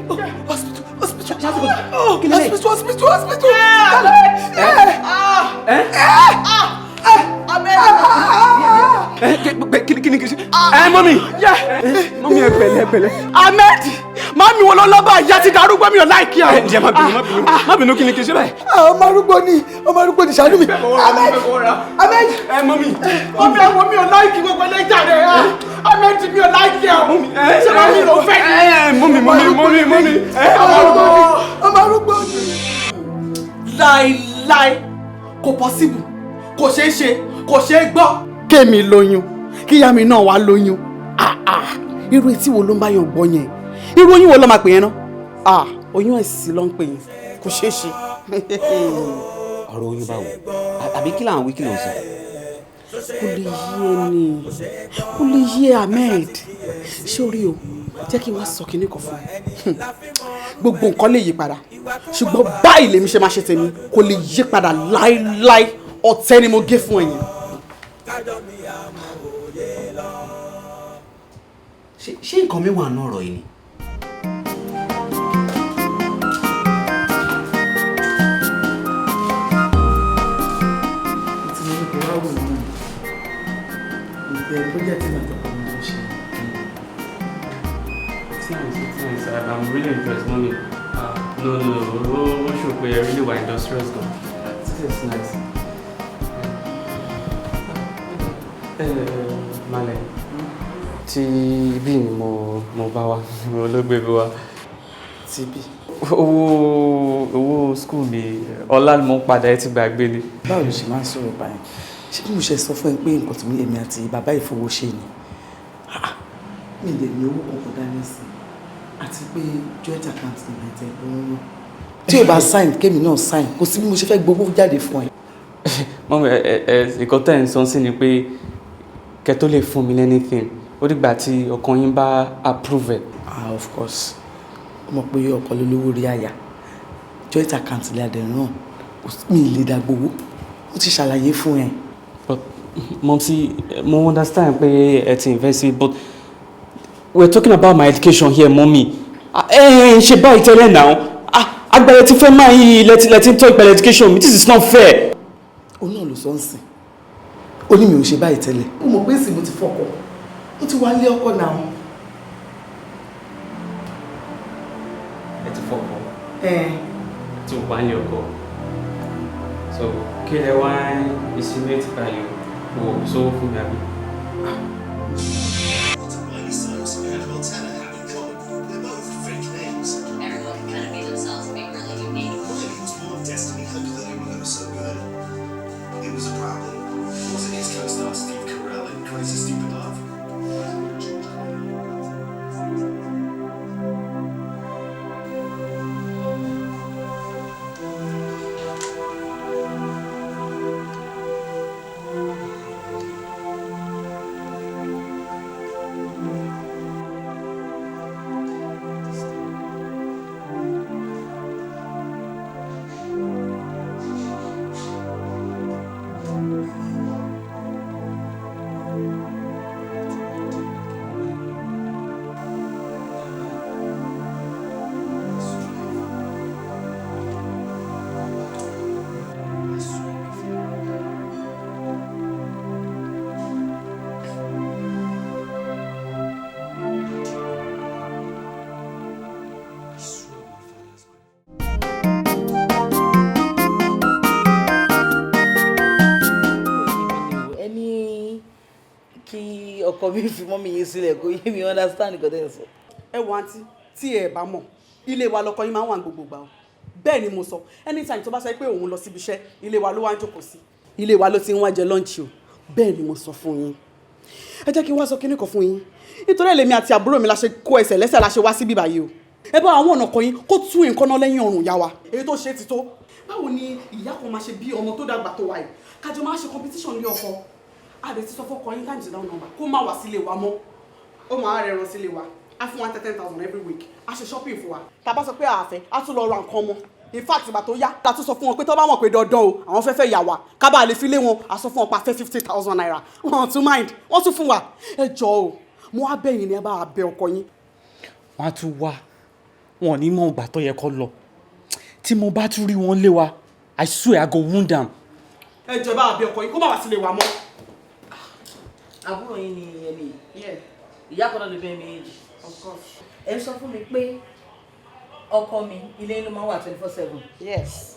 Mummy ẹ pẹ̀lẹ́. Ahmed, mami wo ló lọ́ba ìyá ti darúgbó mi ò láìkí ọ. Ǹjẹ́ má bínú kí ni kí n ṣe báyìí. ọmọ arúgbó ni ṣàánú mi. Ahmed. Mummy àwọn mi ò láìkí gbogbo ẹlẹ́jà rẹ̀ Ahmed mi ò láìkí ọ. Ṣé mami ló fẹ́ ni? Mummy. ọmọ arúgbó ni. Láíláí kò possible kò ṣeé ṣe kò ṣeé gbọ́. Kémi lóyún kíyá mi náà wá lóyún irú etí wo ló ń bá yàn gbọ́ yẹn irú oyún wo ló máa pè yẹn náà oyún ẹ̀sìn ló ń pè yẹn kò ṣeé ṣe. ọ̀rọ̀ oyún báwo àbí kí làwọn wí kí ló ń sọ. kò lè yé ni kò lè yé Ahmed sórí o jẹ́ kí n wá sọ kinní kan fún ẹ gbogbo nǹkan lè yí padà ṣùgbọ́n báyìí lèmi ṣe máa ṣe tèmi kò lè yí padà láíláí ọ̀tẹ̀ ni mo gé fún ẹ̀yìn. ṣé nǹkan mi wà ní ọ̀rọ̀ yìí ni. tí mo ní kó wá wò náà ìfẹ́ pọ́jẹ́tì náà tó kọ́ mi ló ṣe. I'm really impressed, Mommy. No. What should we really were industrious though? This is nice. Male. Tí ibi ni mo bá wá, mo ló gbé bí wá. Tí bí. Owó school mi, ọlá ni mo ń padà ẹ ti gbàgbé ni. Báwo ló ṣe máa ń sọ̀rọ̀ báyìí? Ṣé bí mo ṣe sọ fún ẹ pé nǹkan tí èmi àti bàbá ìfowó ṣe ni? Mi lè ní owó kankan dání sí àti pé joint account ní ìbẹ̀tẹ̀ lóyún. Tí o bá sign kémi náà sign kò sí bí mo ṣe fẹ́ gbowó jáde fún ẹ. Mọ́mí nǹkan tẹ́ ẹ̀ ń sọ sí ni pé kẹ́ tó lè fún mi anything ó dìgbà tí ọkàn yín bá approve ẹ̀. Of course ó mọ̀ pé ọkọ lólówó rí àyà joint account lè adẹ̀ náà mi lè dá gbowó ó ti ṣàlàyé fún ẹ. But Mọ́mí mo understand pé ẹ ti invest it but we're talking about my education here, Mommy. Ṣe báyìí tẹ́lẹ̀ náà agbára ti fẹ́ máa yí lẹ́tí tó ìpẹ̀lẹ̀ education mi. This is not fair. Ó náà ló sọ ń sìn ó ní mi ò ṣe báyìí tẹ́lẹ̀. Ó mọ̀ pé èsì mo ti fọkọ ó ti wá lé ọkọ náà. Ẹ ti fọkọ tí o wá lé ọkọ so kí lẹ wá insinuate báyìí o sọ fún mi àbí. kọ́kọ́ mi fi mọ́mí yín sílẹ̀ kó yé mi understand nǹkan tẹ́ ẹ sọ. ẹ wo àǹtí tí ẹ bá mọ̀ ilé wa lọkọ yín máa ń wà gbogbo gbà o bẹ́ẹ̀ ni mo sọ anytime tó bá sọ pé òun lọ síbi iṣẹ́ ilé wa ló wá ń jókòó sí ilé wa ló ti ń wá jẹ lọ́ǹchì o bẹ́ẹ̀ ni mo sọ fún yín ẹ jẹ́ kí n wá sọ kíní kan fún yín nítorí èlèmi àti àbúrò mi la ṣe kó ẹsẹ̀ lẹ́sẹ̀ la ṣe wá síbí báyìí o ẹ bá àwọn ọ̀nà kan yín kó tún nǹkan náà lẹ́yìn ọrùn ìyá wa èyí tó ṣe ti tó báwo ni ìyá kan máa ṣe bí ọmọ tó dàgbà tó wà yìí kájọ máa ṣe competition lé ọkọ àdè ti sọ fọ́kọ yín times down number kó má wá sílé wa mọ́ ó máa rẹ̀ ràn sílé wa á fún wa 10,000 every week á ṣe shopping fún wa tá a bá sọ pé àfẹ́ á tún lọ ra nǹkan mọ́ in fact ìgbà tó yá la tún sọ fún wọn pé tó bá mọ̀ pé dandan o àwọn fẹ́ fẹ́ yà wá ká bá lè fi lé wọn a sọ fún wọn pa fẹ́ 50,000 naira wọn tún mind wọ́n tún fún wa ẹ jọ o mo wá bẹ̀yìn ni ẹ bá bẹ ọkọ yín. wọ́n á tún wá wọn ò ní mọ ìgbà tó yẹ kó lọ tí mo bá tún rí wọn lé wa I swear I go wound am. ẹ jọ bá bẹ ọkọ yín kó má wá sílé wa mọ́. àbúrò yín ni ẹni ìyá kan náà ló bẹ́ẹ̀ méjì ẹ sọ fún mi pé ọkọ mi ilé ló máa wà 24/7. yes.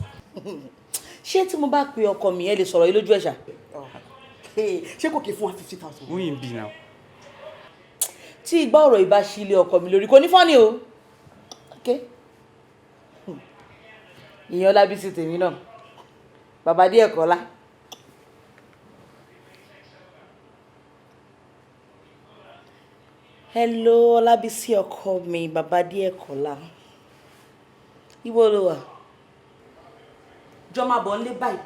ṣé tí mo bá pe ọkọ mi ẹ lè sọ̀rọ̀ yìí lójú ẹ̀ṣà. ṣé kò kí fún wa 50,000. wọ́n yìí ń bì náà. tí ìgbà ọ̀rọ̀ ìbá ṣí ilé ọkọ mi lórí kò ní fọ́ni o. ìyẹn Ọlábísí tèmi náà bàbá díẹ̀ kọ́lá. hello Ọlábísí ọkọ mi bàbá díẹ̀ kọ́lá. ibo ló wà. jọ máa bọ̀ nílé báyìí.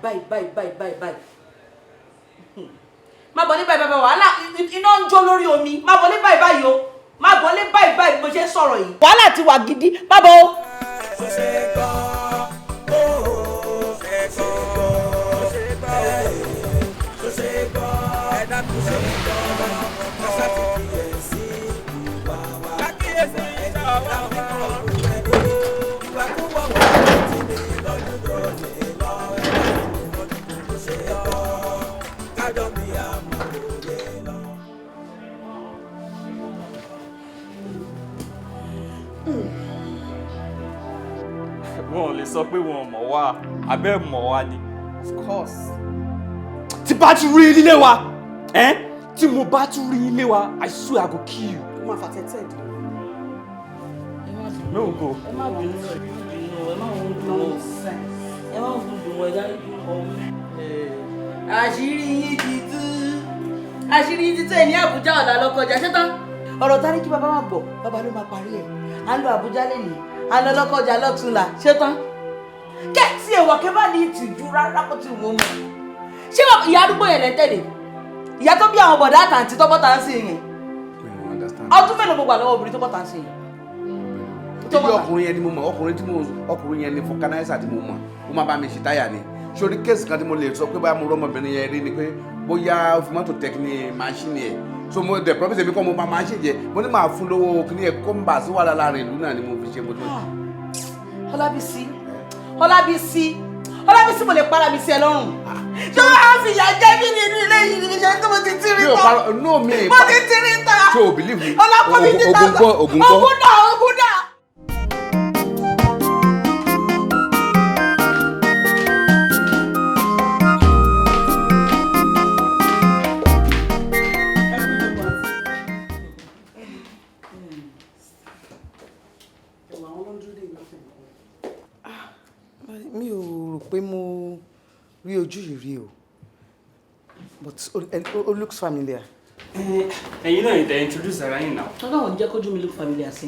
máa bọ̀ ní báyìí wàhálà iná ń jó lórí omi máa bọ̀ ní báyìí o máa bọ̀ ní báyìí mo ṣe ń sọ̀rọ̀ yìí. wàhálà ti wà gidi má bọ̀ o. wọn ò lè sọ pé wọn ò mọ̀ wá abẹ́ mọ̀ wá ni. of course. tí bá tún rí ilé wa tí mo bá tún rí ilé wa I swear I go kill you. ó máa fà tẹ́tẹ́ dì. no go. ẹ má bínú ẹ má wọ́n dùn ọ́ ẹ má wọ́n dùn ọ́ ẹ dárí dùn ọ́. àṣírí yín ti tú àṣírí yín ti tú ẹ ní Àbújá ọ̀la lọ́kọjá ṣé tán. ọ̀rọ̀ tá ní kí bàbá wa gbọ́ bàbá ló máa parí ẹ̀ à ń lọ Àbújá lẹ́yìn à ń lọ lọ́kọjá lọ́túnla ṣé tán. kẹ́tì ẹ̀wọ̀ kẹ́ bá ní ìtìjú rárá kó ti wọ́n mọ̀ ṣé ìyá arúgbó yẹn lẹ́ tẹ̀lé ìyá tó bí àwọn bọ̀dá àtàǹtí tó bọ́ta ń sìn yẹn ọdún mélòó mo gbà lọ́wọ́ obìnrin tó bọ́ta ń sìn yẹn. ibi ọkùnrin yẹn ni mo mọ̀ ọkùnrin yẹn ni fọkànáísà tí mo mọ̀ ó máa bá mi ṣe táyà ni sórí kéèsì kan tí mo lè sọ pé báyà mo rọ́mọbìnrin yẹn rí ni pé bóyá ó fi mọ́tò tẹ̀ ní máṣíìnì ẹ̀ so mo dẹ̀ promise mi kọ́ mo máa máṣíìnì jẹ mo ní máa fún lówó kíní ẹ̀ kó ń bà sí wàhálà láàrin ìlú náà ni mo fi ṣe mo tó. Ọlábísí mo lè para mi sí ẹ lọ́rùn. tó a fi ìyá jẹ́ kí ni inú ilé yìí ni ṣe tó mo ti tírí tán. mo ti tírí tán. so believe me ọlọ́pàá mi ti tán. ogun gbọ́. ogun dà. mi ò rò pé mo rí ojú yìí rí o but it looks familiar. ẹ̀yin náà ìtẹ̀ introduce ara yín náà. ọlọ́run jẹ́ kójú mi look familiar sí.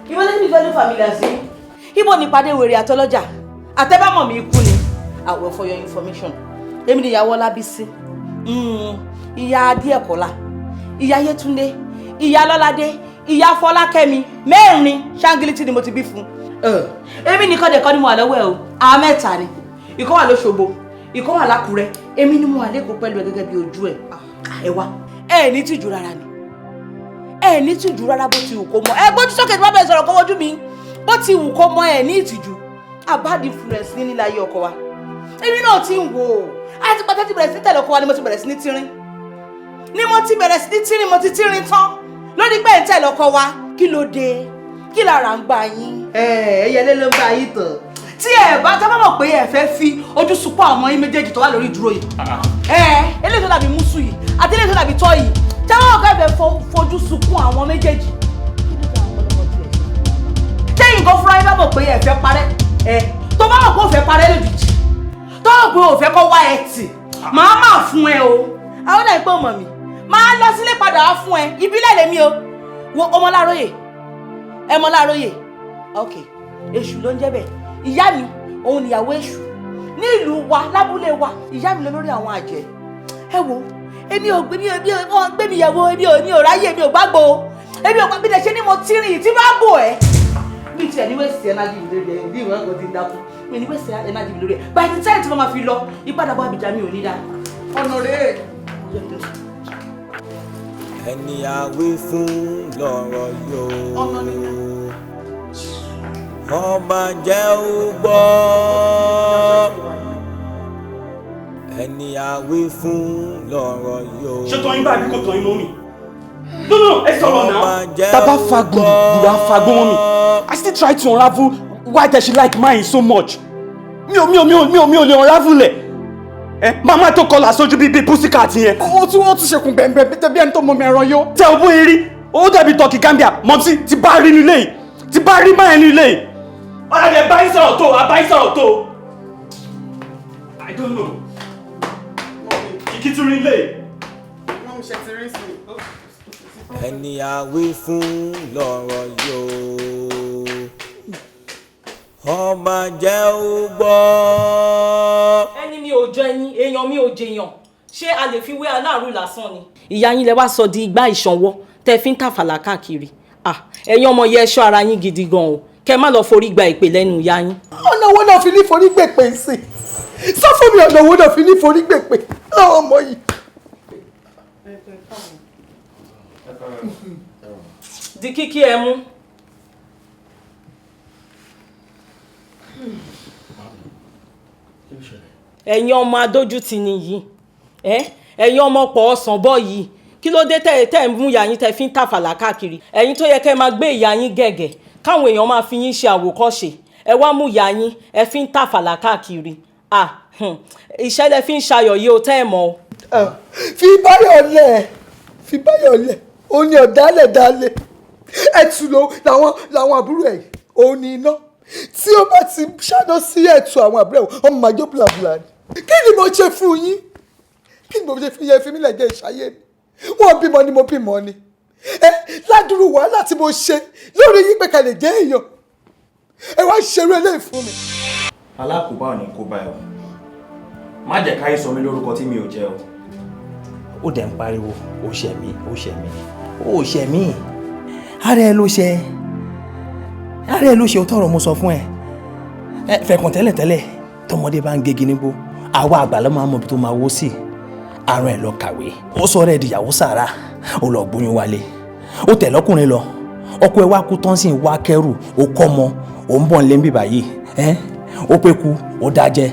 ìwọ lẹ́yìn mi fẹ́ look familiar sí. ibo ni ìpàdé wèrè àtọlọ́jà àtẹ́bámọ̀ mi kú ni àwẹ̀ for your information èmi ni ìyàwó Ọlábísí ìyá Adéẹ̀kọ́lá ìyá Yétúndé ìyá Lọ́ládé ìyá Fọlákẹ́mi mẹ́rin ṣáńgílítì ni mo ti bí fún. èmi nìkan dẹ̀ kọ́ ni mo wà lọ́wọ́ ẹ̀ o àwọn mẹ́ta ni ìkan wà lóṣogbo ìkan wà lákùrẹ́ èmi ni mo wà lẹ́kọ̀ọ́ pẹ̀lú ẹ gẹ́gẹ́ bí ojú ẹ̀ ẹ wá ẹ ní tìjú rárá ni ẹ ní tìjú rárá bó ti wù kó mọ ẹ gbójú sókè tí wọ́n bẹ̀rẹ̀ sọ̀rọ̀ kó wojú mi bó ti wù kó mọ ẹ ní ìtìjú bad influence ní nílá ayé ọkọ wa èmi náà ti ń wò ó àti pàtàkì ti bẹ̀rẹ̀ sí tẹ̀lé ọkọ wa ni mo ti bẹ̀rẹ̀ sí ní tírín mo ti tírín tán lórí pé ń tẹ̀lé ọkọ wa kí ló dé kí lára ń gbà yín. ẹyẹlé ló ń gbà yín tán tí ẹ bá tábà mọ̀ pé ẹ fẹ́ fi ojú sunkún àwọn yín méjèèjì tó wà lórí ìdúró yìí eléyìí tó dàbí mùsù yìí àti eléyìí tó dàbí tọ́ yìí táwọn ọ̀gá ibẹ̀ fojú sunkún àwọn méjèèjì. Tẹ́yìn kan fúnra yín bá mọ̀ pé ẹ fẹ́ parẹ́ tó bá mọ̀ pé ó fẹ́ parẹ́ lójijì tó mọ̀ pé ó fẹ́ kọ́ wá ẹ tì màá máa fún ẹ o. Àwọn náà pé ọmọ mi máa lọ sílé padà wá fún ẹ ìbílẹ̀ lèmi o. Wo Ọmọláróyè Ọmọláróyè ok èṣù ló ń jẹ́ bẹ́ẹ̀ ìyá mi òun níyàwó èṣù ní ìlú wa lábúlé wa ìyá mi lọ lórí àwọn àjẹ́. Ẹ wo èmi ò gbé mi yẹ̀wò èmi ò ráyè èmi ò gbàgbọ́ èmi ò gbàgbọ́ bí ṣe ni mo ti rìn tí bá bò ẹ́. Mi ti ẹ̀ ní wẹ́sì ẹ̀nájì mi lórí ẹ̀ bí ìwọ̀n ẹ̀kọ́ ti ń dákú mi ní wẹ́sì ẹ̀nájì mi lórí ẹ̀ by the time tí wọ́n máa fi lọ ìpadàbọ̀ àbíjà mi ò ní dá. Ọ̀nà rẹ̀ ẹni àwí fún lọ́rọ̀ yóò ọba jẹ́ ó gbọ́ ẹni àwí fún lọ́rọ̀ yóò. ṣé tọ́yìn bá àbíkò tọ́yìn mọ́ mi? No, ẹ sọ̀rọ̀ náà. Bàbá fagbọn, Bùrà fagbọn mọ́ mi. I still try to unravel why does she like mine so much. Mi ò lè unravel ẹ̀. Màmá tó kọlà sójú bíi pussycat yẹn. Ó tún ṣekùn bẹ̀m̀bẹ̀ tẹ́bí ẹni tó mọ mi ẹran yó. Tẹ ò bóyá rí, ó dàbí tọ́kì Gambia, mọ̀tí ti bá rí nílé yìí, ti bá rí máa nílé yìí. Ọ̀rẹ́ rẹ̀ báyìí sọ̀rọ̀ tó, àbáyìí sọ̀rọ̀ tó. I don't know. Kìkì tún rí nílé yìí. Mọ́mí ṣe ti rí sí i. Ẹni àwí fún lọ́rọ̀ yóò ọba jẹ́ ó gbọ́. Ẹni mi ò jọ ẹni èèyàn mi ò jèèyàn ṣé a lè fi wé aláàrú lásán ni. Ìyá yín lẹ wá sọ di igbá ìṣanwọ́ tẹ fi ń tàfàlà káàkiri ẹ̀yin ọmọ yẹ ẹṣọ́ ara yín gidi gan o kẹ má lọ forí gba ìpè lẹ́nu ìyá yín. Ọ̀nà owó náà fi ní forí gbèpè sí sọ fún mi ọ̀nà owó náà fi ní forí gbèpè láwọn ọmọ yìí. Di kíkí ẹ mú. Ẹ̀yin ọmọ adójútì nìyí ẹ̀yin ọmọ pọ̀ ọ̀sán bọ́ yìí kí ló dé tẹ́ ń mú ìyá yín tẹ́ fi ń tàfàlà káàkiri ẹ̀yin tó yẹ kẹ́ máa gbé ìyá yín gẹ̀gẹ̀ káwọn èèyàn máa fi yín ṣe àwòkọ́ṣe ẹ wá mú ìyá yín ẹ fi ń tàfàlà káàkiri iṣẹ́ lẹ fi ń ṣayọ̀ yìí ó tẹ́ ẹ̀ mọ́ o. fi báyọ̀ lẹ̀ òun ni ọ̀dálẹ̀ dálẹ̀ ẹ̀tù làwọn àbúrò ẹ̀ òun ni iná tí ó bá ti ṣáná sí ẹ̀tù àwọn àbúrò ẹ̀ ọmọ màjọ bùlàbùlà ni kí ni mo ṣe fún yín kí ni mo ṣe fi yẹn fi mí lẹ́jẹ̀ ìṣayé mi wọ́n bímọ ni mo bímọ ni ládùúrú wàhálà tí mo ṣe lórí yín pé ká lè jẹ́ èèyàn ẹ wá ṣeré eléyìí fún mi. alákòóbá ò ní kó bá ẹ o má jẹ́ káyé sọ mí lórúkọ tí mi ò jẹ́ o. ó dẹ̀ ń pariwo ó ṣẹ̀ mí ara ẹ ló ṣe ó tọrọ mo sọ fún ẹ fẹ̀kàn tẹ́lẹ̀tẹ́lẹ̀ tọmọdé bá ń gégi nígbó àwa àgbà ló máa mọ ibi tó máa wó sí àrùn ẹ lọ kàwé ó sọ rẹ dìyàwó sàrà ó lọ gbóyún wálé ó tẹ̀ lọ́kùnrin lọ ọkọ ẹ wá kú tán sì ń wá kẹrù ó kọ́ mọ ó ń bọ̀ ń lé ń bìbà yìí ó pé ku ó dájẹ́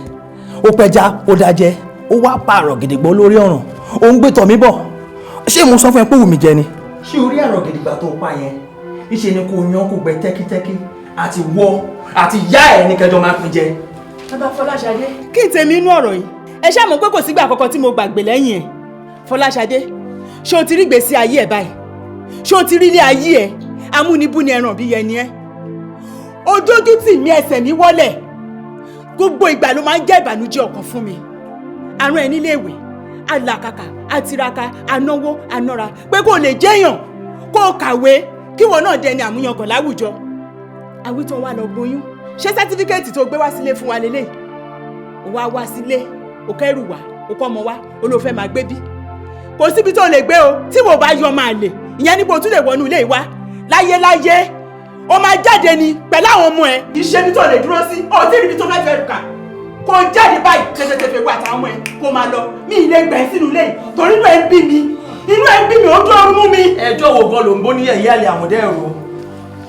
ó pẹja ó dájẹ́ ó wá pààrọ̀ gidigbọ́ lórí ọ̀ràn ó ń gbé tọ̀ mí bọ̀ ṣé mo sọ fún ẹ pé wù mí jẹ ni. ṣé orí àrọ̀ gidigba tó pa yẹn ìṣe ni kò yan kò gbẹ tẹ́kítẹ́kí àti wọ àti yá ẹ̀ ní kẹjọ máa pín jẹ. bàbá Fọláṣadé. kí n tèmi inú ọ̀rọ̀ yìí ẹ ṣáà mọ̀ pé kò sígbà àkọ́kọ́ tí mo gbàgbé lẹ́yìn ẹ̀ Fọláṣadé ṣé o ti rí gbèsè ayé ẹ̀ báyìí ṣé o ti rí ilé ayé ẹ̀ amúnibúni ẹran bí yẹn ni ẹ́ ojójú tì mí ẹsẹ̀ mi wọ́lẹ̀ gbogbo ìgbà ló máa ń jẹ́ ìbànújẹ́ ọkàn fún mi àrùn ẹ̀ nílé ìwé alàkàkà àtiraka anáwó anára pé kò lè jẹ́yàn kó o kàwé kí wọn náà dẹni àmúyangàn láwùjọ àwítọ́ wa lọ gboyún ṣé sátífíkẹ́ẹ̀tì tó gbé wá sílé fún wa lélẹ̀ ó wá sílé ó kẹ́rù wá ó kọ́ ọmọ wá ó ló fẹ́ máa gbé bí kò síbi tó lè gbé o tí mo bá yọ máa lè ìyẹn níbo tún lè wọnú ilé ìwá láyéláyé ó máa jáde ni pẹ̀lú àwọn ọmọ ẹ̀ iṣẹ́ bí tó lè dúró sí ó tí ibi tó fẹ́ fẹ́ rùkà kó jáde báyìí tẹ́tẹ́tẹ́fẹ́ wà táwọn ọmọ ẹ̀ kó máa lọ mí ilé gbẹ̀ sínú ilé yìí torí inú ẹ̀ ń bí mi ó dúró mú mi. ẹjọ́ wo gan ló ń bó ní ẹ̀yà ilé àwọn dẹ́rù.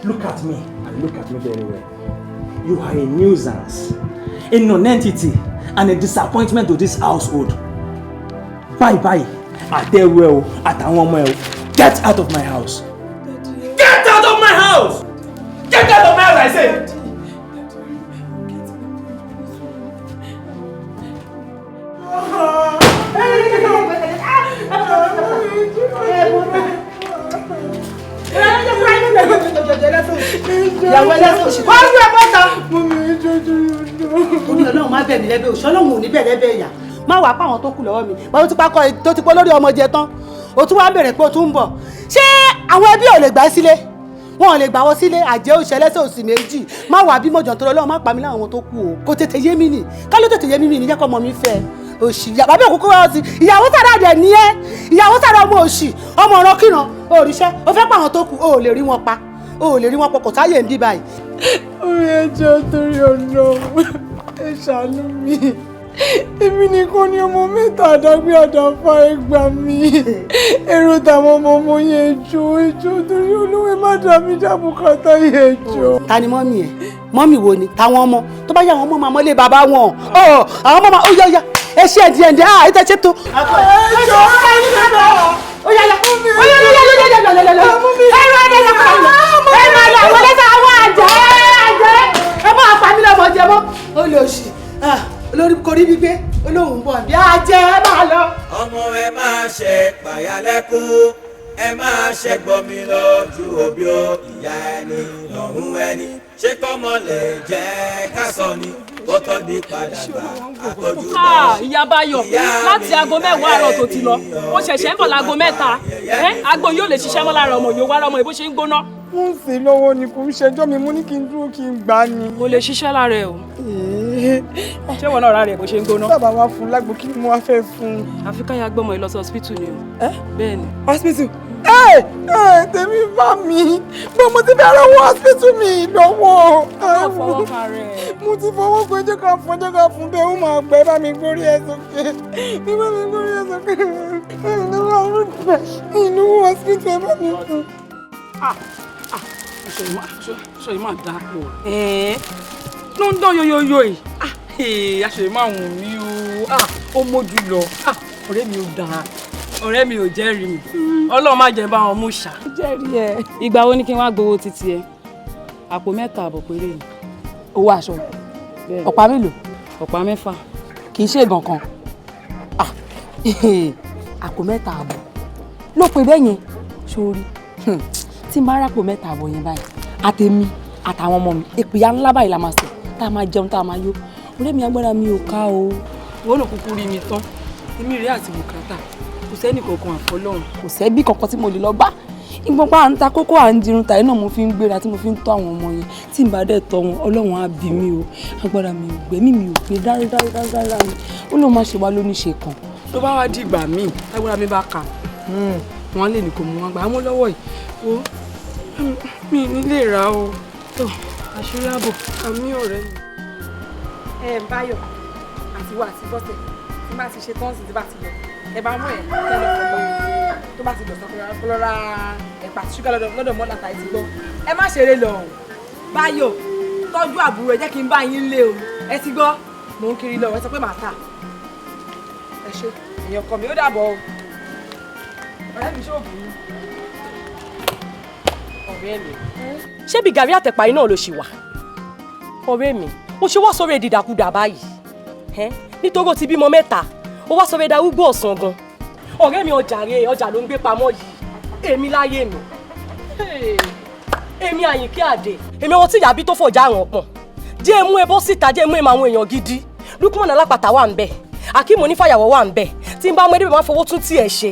Look at me and look at me very well. You are a nuisance, a non-entity and a disappointment to this household. Bye àtẹ̀wé o àtàwọn ọmọ ẹ̀ o get out of my house. Get out of my house! Get out of my house, I say! ìyàwó ẹlẹ́sìn òṣì kọ́ ọ́n rẹ̀ bọ́ta. mo mi ìjọjú ó ní ọlọ́run má bẹ̀ mí lẹ́bẹ̀ òṣì ọlọ́run ò ní bẹ̀ lẹ́bẹ̀ ìyà má wàá pa àwọn tó kù lọ́wọ́ mi báwo ti pakọ́ tó ti pọ́ lórí ọmọ jẹ tán o tún wá ń bèrè pé o tún ń bọ̀ ṣé àwọn ẹbí ò lè gbà sílé wọn ò lè gbà wọ́n sílé àjẹ́ òṣì ẹlẹ́sìn òṣì méjì má wàá bímọ jọ̀ nítorí ọlọ́run má pa mí láwọn tó kù o kò tètè yé mi nì ká ló tètè yé mi nì jẹ́ kọ́ ọmọ mi fẹ́ òṣì bàbá òkúkú wá sí ìyàwó sàrà dẹ̀ ní ẹ́ ìyàwó sàrà ọmọ òṣì ọmọ ọ̀ràn kíran òrìṣẹ́ o fẹ́ pa àwọn tó kù o ò lè rí wọn pa o ò lè rí wọn pọ̀ kò sáyè ń bí báyìí. orí ẹjọ́ torí ọ̀nà ẹ ṣàánú mi èmi nìkan ni ọmọ mẹ́ta àdágbé àdáfà ẹgbà mi èrò táwọn ọmọ yẹn ẹjọ́ torí olówó má dá mi dábùkátà yẹn ẹjọ́. ta ni mọ́mì ẹ̀ mọ́mì wo ni táwọn ọmọ tó bá yẹ àwọn ọmọ máa mọ́lé bàbá wọn àwọn ọmọ máa ó yá ẹ ṣe ẹ̀díẹ̀dẹ̀ ẹ tẹ́ ṣe tó. ẹjọ́ ó yá olórí korí gbígbé olóhùn bọ̀ bí ajẹ́ máa lọ. ọmọ ẹ máa ṣe pàyálẹ́kùn ẹ máa ṣe gbọ́mi lójú òbí ó ìyá ẹni lọ́rùn ẹni ṣé kọ́mọ lè jẹ́ ká sọ ni kó tó di padà gbà àtọ́jú bọ́. ìyá Báyọ̀ láti aago 10 àárọ̀ tó ti lọ ó ṣẹ̀ṣẹ̀ ń bọ̀ láago 3 aago yóò lè ṣiṣẹ́ mọ́ lára ọmọ yóò wá ọmọ ìbò ṣe ń gbóná. mo ń sè lọ́wọ́ ni kò ń ṣẹjọ́ mi mo ní kí n dúró kí n gbà ni. kò lè ṣiṣẹ́ lára ẹ̀ o. ṣé wọn náà rárẹ̀ bó ṣe ń gbóná. sábà wá fún lágbo kí ni mo wá fẹ́ fún. àfi káyà gbọ́mọ ẹ lọ sí hospital ni o. bẹ́ẹ̀ ni. hospital tèmi bá mi bó mo ti fẹ́ lọ́wọ́ hospital mi lọ́wọ́. mo ti fọwọ́ pé jẹ́ ká fún bẹ́ẹ̀ ó máa gbẹ́ bá mi gbórí ẹ̀ sókè bá mi gbórí ẹ̀ sókè inú hospital ẹ̀ bá mi fún. aṣọ yìí máa dá pọ̀ ló ń dán yoyoyo yìí aṣọ yìí máa wù mí o ó mójú lọ ọ̀rẹ́ mi ò dáa ọ̀rẹ́ mi ò jẹ́rìí mi ọlọ́run má jẹ́ bá wọn mú ṣá. jẹ́rìí ẹ. ìgbà wo ni kí n wá gbowó títí ẹ àpò 3 àbọ̀ péré ni. owó aṣọ ọ̀pá mélòó. ọ̀pá 6. kì í ṣe gan kan àpò 3 àbọ̀ ló pe bẹ́ẹ̀ yẹn sórí tí n bá rápò 3 àbọ̀ yẹn báyìí àtẹ̀mí àtàwọn ọmọ mi èpìyà ńlá báyìí la máa sè tá a máa jẹun tá a máa yó ọ̀rẹ́ mi agbára mi ò ká o. wọ́n lò kúkú rí mi tán èmi rèé àti bùkátà kò sẹ́ni kankan àfọlọ́run. kò sẹ́bí kankan tí mo lè lọ bá ìgbọ́n pa à ń ta kókó à ń dirun tàyé náà mo fi ń gbéra tí mo fi ń tọ́ àwọn ọmọ yẹn tí n bá dẹ̀ tọ́ wọn ọlọ́run á bí mi o agbára mi ò gbẹ́mí mi ò pé dáradára ni ó lóun má ṣe wá lóníṣe kan. tó bá wá di ìgbà míì agbára mi bá kà wọ́n lè ní kò mú wọn gbà á mú lọ́wọ́ yìí o mi ní lè ra o tó àṣírí ààbò àmì ọ̀rẹ́ mi. Báyọ̀ àti wà àti bọ́sẹ̀ tí bá ti ṣe tán sí ti bá ti lọ ẹ bá mú ẹ tẹ́lẹ̀ fọgbọ́n tó bá ti dọ̀tán kọlọ́ra ẹ̀pà àti ṣúgà lọ́dọ̀ mọ́lá tàì ti gbọ́ ẹ má ṣeré lọ o. Báyọ̀ tọ́jú àbúrò ẹ jẹ́ kí n bá yín lé o ẹ ti gbọ́ mò ń kiri lọ ẹ sọ pé màá tà ẹ ṣe èèyàn kan mi ó dàbọ̀ o ọ̀rẹ́ mi ṣóògùn yín ọ̀rẹ́ mi. ṣé bí gàrí àtẹ̀pà yìí náà ló ṣì wà ọ̀rẹ́ mi ó ṣe wá sọ̀rọ̀ èdìdàkudà báyìí nítorí ó ti bímọ 3 ó wá sọ̀rọ̀ darúgbó ọ̀sán gan ọ̀rẹ́ mi ọjà ló ń gbé pamọ́ yìí èmi láyé mi èmi Àyìnkẹ́ Àdè èmi ọmọ tí ìyá bí tó fọjá àrùn ọ̀pọ̀n jẹ́ mú ẹ bọ́ síta jẹ́ mú ẹ máa àwọn èèyàn gidi Lukman Alápàtà wà ń bẹ̀ Akeem Onífàyàwọ́ wà ń bẹ̀ tí n bá mú ẹ débẹ̀ máa fowó tún tiẹ̀ ṣe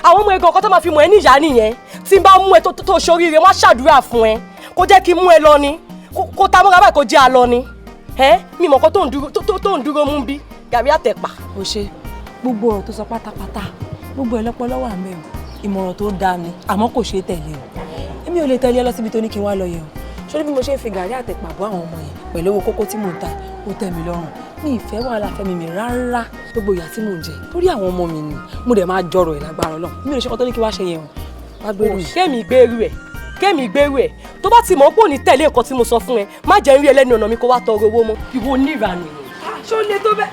àwọn ọmọ ẹgbẹ́ ọkọ tó máa fi mọ̀ ẹ́ níyà nìyẹn tí n bá mú ẹ tó ṣoríire wọ́n á ṣàdúrà fún ẹ kó jẹ́ kí n mú ẹ lọ ni kó ta mọ́ra báyìí kó jẹ́ a lọ ni mi mọ̀ kó tó ń dúró mú bí gàrí àtẹ̀pà. ó ṣe gbogbo ọ̀rọ̀ tó sọ pátápátá gbogbo ẹ̀ lọ́pọ̀lọ́ wà mẹ́ o ìmọ̀ràn tó dáa ni àmọ́ kò ṣeé tẹ̀lé o èmi ò lè tẹ̀lé ẹ lọ síbi tó ní kí n wá lọ yẹ o ṣé bí mo ṣe ń fi gàrí àtẹ̀pà bọ́ àwọn ọmọ yẹn pẹ̀lú owó kókó tí mò ń ta ó tẹ́ mi lọ́rùn mi ìfẹ́ wàhálà fẹ́mi mi rárá gbogbo ìyà tí mò ń jẹ torí àwọn ọmọ mi ni mo dẹ̀ máa jọrọ̀ ẹ̀ lágbára Ọlọ́run mi ò lè ṣe kọ́ tó ní kí wá ṣe yẹn o wá gbèrú yìí. kémi gbèrú ẹ̀ tó bá ti mọ̀ pé ò ní tẹ̀lé nǹkan tí mo sọ fún ẹ má jẹ́ ń rí ẹlẹ́nu ọ̀nà mi kó wá tọrọ owó mọ́ ìwọ oníranù. ṣó lè tó bẹ́ẹ̀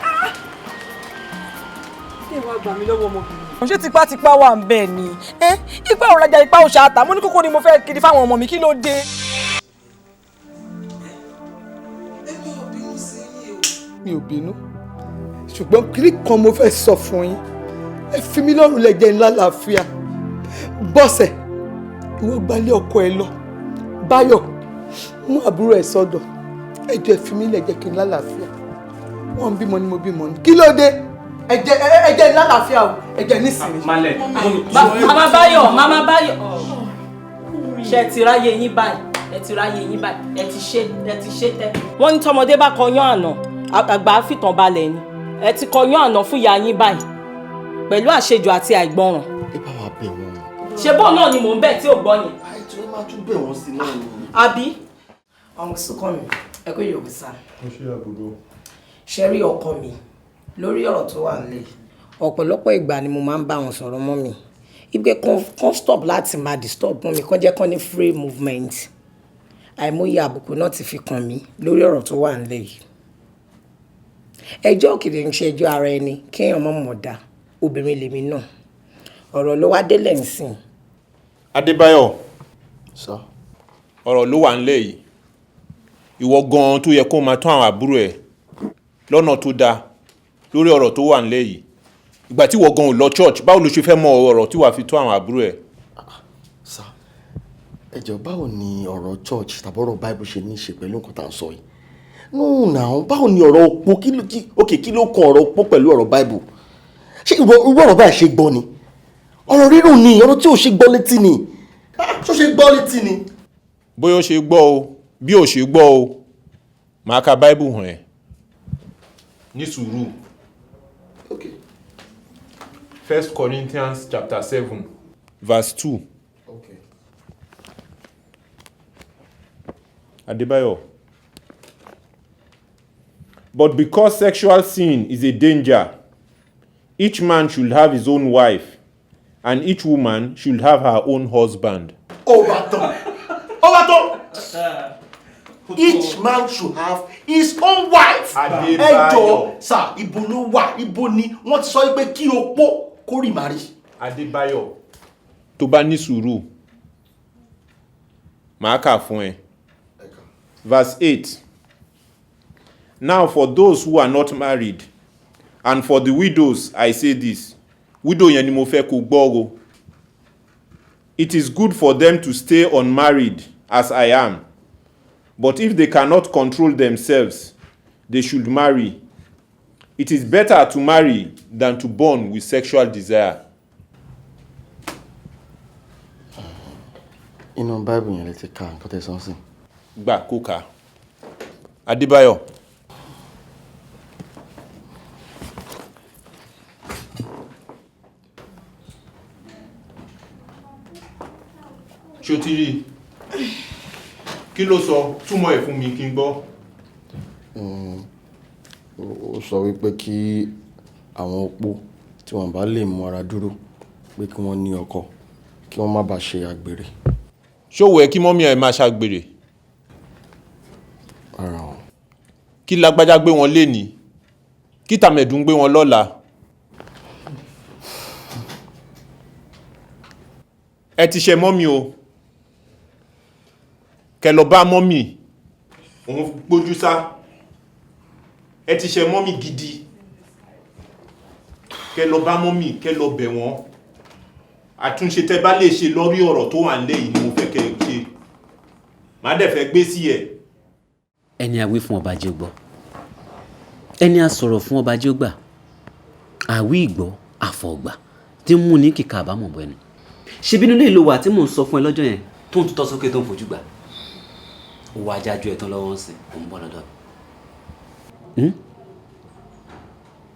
kí wọ́n gbà mí lọ́wọ́ ọmọbìnrin. ṣé tipátipá wà ń bẹ́ẹ̀ ni ipa òrajà ipa òṣàtà mo ní kókó ni mo fẹ́ kiri fáwọn ọmọ mi kí ló dé. mi ò bínú ṣùgbọ́n kiri kan mo fẹ́ sọ fún yín ẹ fi mí lọ́rùn lẹ́jẹ̀ ńlá làáfíà Bọ́sẹ̀ ìwọ gbalẹ̀ ọkọ ẹ lọ Báyọ̀ mú àbúrò ẹ̀ sọ́dọ̀ ẹjọ́ ẹ fi mí lẹ̀ jẹ́ kí n lálàáfíà wọ́n ń bímọ ni mo bímọ ni kí ló dé ẹjẹ́ lálàáfíà o ẹjẹ́ nísìnyí. Malẹ̀. Mama Báyọ̀ ṣe ti ráyè yín báyìí ẹ ti ráyè yín báyìí ẹ ti ṣe tẹ́. Wọ́n ní tọmọdé bá kọyán àná àgbà fìtàn balẹ̀ ni ẹ ti kọyán àná fún ìyá yín báyìí pẹ̀lú àṣejù àti àìgbọràn. ẹ bá wa bẹ̀ wọ́n. ṣe bọ́ọ̀ náà ni mò ń bẹ̀ tí ò gbọ́ yẹn. àìtú ẹ máa tún bẹ̀ wọ́n sí náà ni. àbí. ọmọ sọkọ mi ẹ kó yòówù sá. ó ṣe àbúrò. ṣe rí ọkọ mi lórí ọ̀rọ̀ tó wà nílẹ̀ ọ̀pọ̀lọpọ̀ ìgbà ni mo máa ń bá wọn sọ̀rọ̀ mọ́ mi ibi kan stop láti máa disturb mọ́ mi kàn jẹ́ kán ní free movement àìmọye àbùkù náà ti fi kàn mí lórí ọ̀rọ̀ tó wà nílẹ̀ yìí ẹjọ́ òkèèrè ń ṣe ẹjọ́ ara ẹni kéèyàn mọ̀ mọ̀ dá obìnrin lèmi náà ọ̀rọ̀ ló wá délẹ̀ nsìn. Adébáyọ̀ ọ̀rọ̀ ló wà nílẹ̀ yìí ìwọ gan-an tó yẹ kó máa tán àwọn àbúrò ẹ̀ lọ́nà tó dáa lórí ọ̀rọ̀ tó wà nílẹ̀ yìí ìgbà tí ìwọ gan-an ò lọ church báwo ló ṣe fẹ́ mọ ọ̀rọ̀ tí wàá fi tó àwọn àbúrò ẹ̀. sá ẹ jọ̀ọ́ báwo ni ọ̀rọ̀ church tàbọ̀rọ̀ bible ṣe ní í ṣe pẹ̀lú nǹkan tá à ń sọ yìí no now báwo ni ọ̀rọ̀ opó kí ló kan ọ̀rọ̀ opó pẹ̀lú ọ̀rọ̀ bible ṣé irú ọ̀rọ̀ báyìí ṣe gbọ́ ni ọ̀rọ̀ rírùn ni ọ̀rọ̀ tí ò ṣe gbọ́ létí ni ṣó ṣe gbọ́ létí ni. bóyá ó ṣe gbọ́ o bí ò ṣe gbọ́ o máa ka bible hàn ẹ́ ní sùúrù. 1 Corinthians chapter 7 verse 2. Okay. Adébáyọ̀. But because sexual sin is a danger, each man should have his own wife, and each woman should have her own husband. Overton. Each man should have his own wife. Adébáyọ̀. Ẹ jọ̀ọ́ sà ibo ló wà ibo ni wọ́n ti sọ pé kí opó kó rí màrí. Adébáyọ̀ tó bá ní sùúrù màá kà fún ẹ. Verse 8. Now for those who are not married and for the widows I say this. Widow yẹn ni mo fẹ́ kó gbọ́ o. It is good for them to stay unmarried as I am. But if they cannot control themselves, they should marry. It is better to marry than to burn with sexual desire. Inú Bible yẹn lè ti ka nǹkan tẹ́ sọ sí. Gbà kó kà. Adébáyọ̀. Ṣé o ti rí? Kí ló sọ? Túmọ̀ ẹ̀ fún mi kí n gbọ́. Ó sọ wípé kí àwọn opó tí wọ́n bá lè mú ara dúró pé kí wọ́n ní ọkọ kí wọ́n má bàa ṣe àgbèrè. Ṣó wẹ̀ kí mọ́mí ẹ̀ máa ṣàgbèrè? Ara wọn. Kí lágbájá gbé wọn lénìí? Kí tàmẹ̀dùn gbé wọn lọ́la? Ẹ ti ṣe mọ́mí o. Kẹ lọ bá mọ́mí. Òun gbójú sá. Ẹ ti ṣe mọ́mí gidi. Kẹ lọ bá mọ́mí, kẹ lọ bẹ̀ wọ́n. Àtúnṣe tẹ́ bá lè ṣe lórí ọ̀rọ̀ tó wà nílẹ̀ yìí ni mo fẹ́ kẹ́ ṣe. Má dẹ̀ fẹ́ gbé sí ẹ̀. Ẹni a wí fún ọba jẹ́ ó gbọ́. Ẹni a sọ̀rọ̀ fún ọba jẹ́ ó gbà. Àwí ìgbọ́ àfọ̀gbà tí ń mú ní kíkà àbámọ̀ bọ́ ẹnu. Ṣebí nínú ìlú wa tí mò ń sọ fún ẹ lọ́jọ́ yẹn tó ń tutọ́ sókè tó ń fojú gbà. Ó wá jájú ẹ̀ tán lọ́wọ́ ń sìn, ó ń bọ̀ lọ́dọ̀.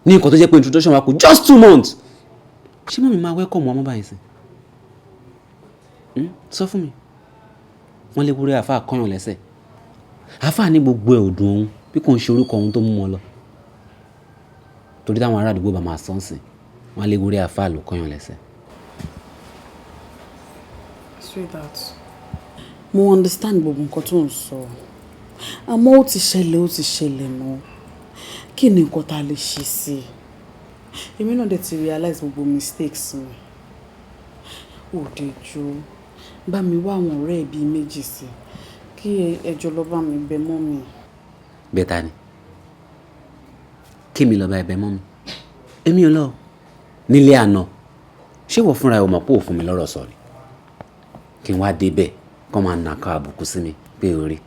Ní nǹkan tó jẹ́ pé introduction wa kù just 2 months. Ṣé mọ́ mi máa welcome ọmọ báyìí sí? Sọ fún mi. Wọ́n lé wúrẹ́ àfáà kọ́yàn lẹ́sẹ̀. Àfáà ní gbogbo ẹ̀ òdùn òun bí kò ń ṣe orúkọ ohun tó mú wọn lọ. Torí táwọn ará àdúgbò bá máa sọ́n sìn, wọ́n lé wúrẹ́ àfáà ló kọ́yàn lẹ́sẹ̀. Sweetheart, mo understand gbogbo nǹkan tó ń sọ. Àmọ́ ó ti ṣẹlẹ̀ náà. Kí ni nǹkan tá a lè ṣe sí i? Èmi náà dẹ̀ ti realize gbogbo mistakes mi. Òdejò, bá mi wá àwọn ọ̀rẹ́ bíi méjì sí kí ẹjọ́ lọ bá mi bẹ̀ mọ́ mi. Bẹ́ta ni. Kí mi lọ bá ẹbẹ̀ mọ́ mi? Èmi ò lọ. Nílé àná. Ṣé wọ́n fúnra ẹ̀ o mọ̀ pé ò fún mi lọ́rọ̀ sọ ni? Kí n wá débẹ̀ kọ́ máa nàka àbùkù sí mi pé orí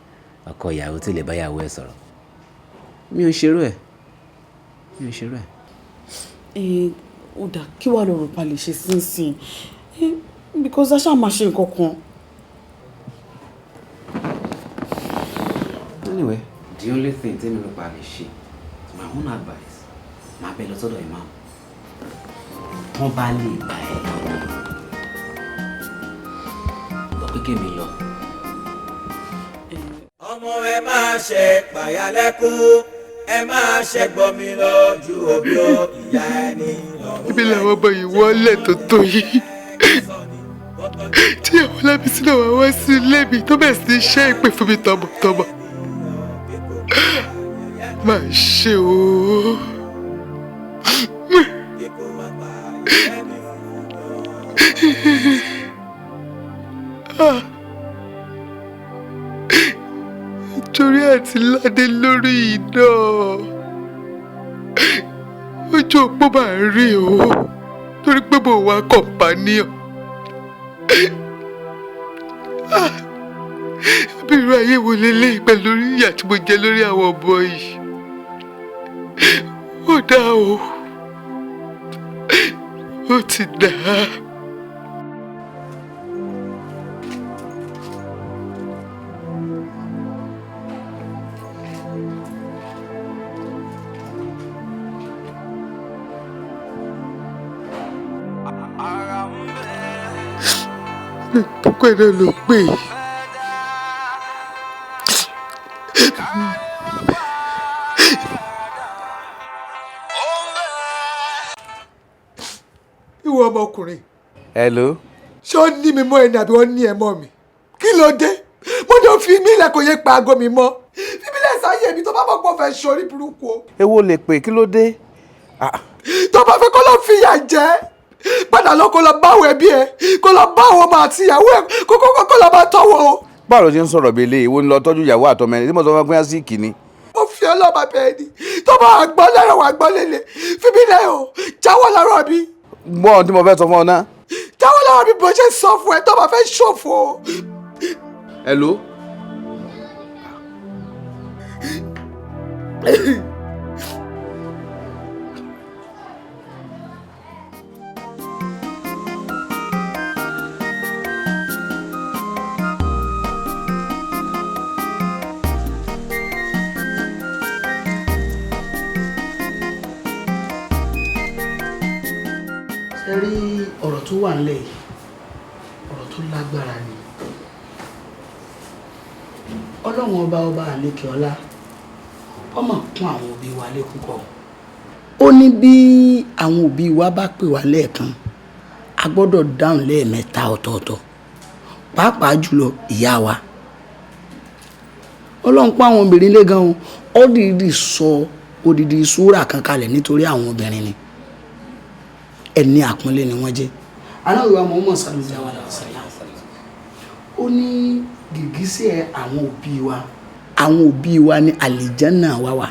ọkọ ìyàwó tí lè bá ìyàwó ẹ̀ sọ̀rọ̀ mi ò ṣerú ẹ̀. Ó dà kí wàá lọ rò pa lè ṣe sínsìn because a ṣáà máa ṣe nǹkan kan. Anyway, the only thing tẹ́mi ló pa lè ṣe my own advice máa bẹ lọ sọ́dọ̀ imam wọ́n bá lè bá ẹ lọ pé kémi lọ. ọmọ ẹ máa ṣe pàyálẹ́kùn ẹ máa ṣe gbọ́mi lójú òbí ìyá ẹni lọ́rùn. ibi làwọn ọmọ yìí wọlé tó tó yìí tí àwọn Ọlábísí náà wá wá sí ilé mi tó bẹ̀ sí iṣẹ́ ìpè fún mi tọmọtọmọ máa ṣe o. Torí àti ládé lórí iná ojú òpó máa ń rí o torí pé mo wá kọ̀ǹpánìọ̀ bí irú ayé wo lélẹ́yìí pẹ̀lú ìyà tí mo jẹ lórí àwọn ọmọ yìí ó dá o ó ti dá. Púpọ̀ náà ló pè é. Ìwọ ọmọkùnrin. Hello. Ṣé ó ní mi mọ́ ẹni àbí wọ́n ní ẹ mọ́ mi? Kí ló dé? Mo ní o fi mí lẹ̀ kò yẹ pa aago mi mọ́. Fi mí lẹ̀ sáyé mi tó bá mọ̀ pé ó fẹ́ ṣorí burúkú o. Èwo lè pè kí ló dé? Tó bá fẹ́ kó lọ fìyà jẹ padà lọ kó lọ bá àwọn ẹbí ẹ kó lọ bá àwọn ọmọ àti ìyàwó ẹ kó lọ bá tọwọ́ o. Báwo ló ṣe ń sọ̀rọ̀ bíi eléyìí? Wo ni lọ tọ́jú ìyàwó àtọmọ ẹni tí mo sọ fún ẹ sí kìíní? Mo fi ọlọ́ọ̀bà bẹ́ẹ̀ ni tó bá gbọ́ lẹ́rọ̀ wà gbọ́ lélẹ̀ fi mí lẹ̀ o jáwọ́ lọ́rọ̀ mi. Gbọ́ ohun tí mo fẹ́ sọ fún ọ náà. Jáwọ́ lọ́rọ̀ mi bó ṣe sọ fún ẹ tó bá fẹ́ ṣòfò. Hello. Ẹ rí ọ̀rọ̀ tó wà nílẹ̀ yìí ọ̀rọ̀ tó lágbára ni ọlọ́run ọba àlékè ọlá ọmọ kún àwọn òbí wa lé púpọ̀ ó ní bí àwọn òbí wa bá pè wá lẹ́ẹ̀kan a gbọ́dọ̀ dáhùn lẹ́ẹ̀mẹ́ta ọ̀tọ̀ọ̀tọ̀ pàápàá jùlọ ìyá wa ọlọ́run pọ́n àwọn obìnrin lé gan-an ó dìídì sọ odidi súrà kan kalẹ̀ nítorí àwọn obìnrin ni ẹni àpọ́nlé ni wọ́n jẹ́ aláwọ̀ wa Muhammad sallallahu alaihi wasallam ó ní gìgísẹ̀ àwọn òbí wa ní àlìjánà wá wà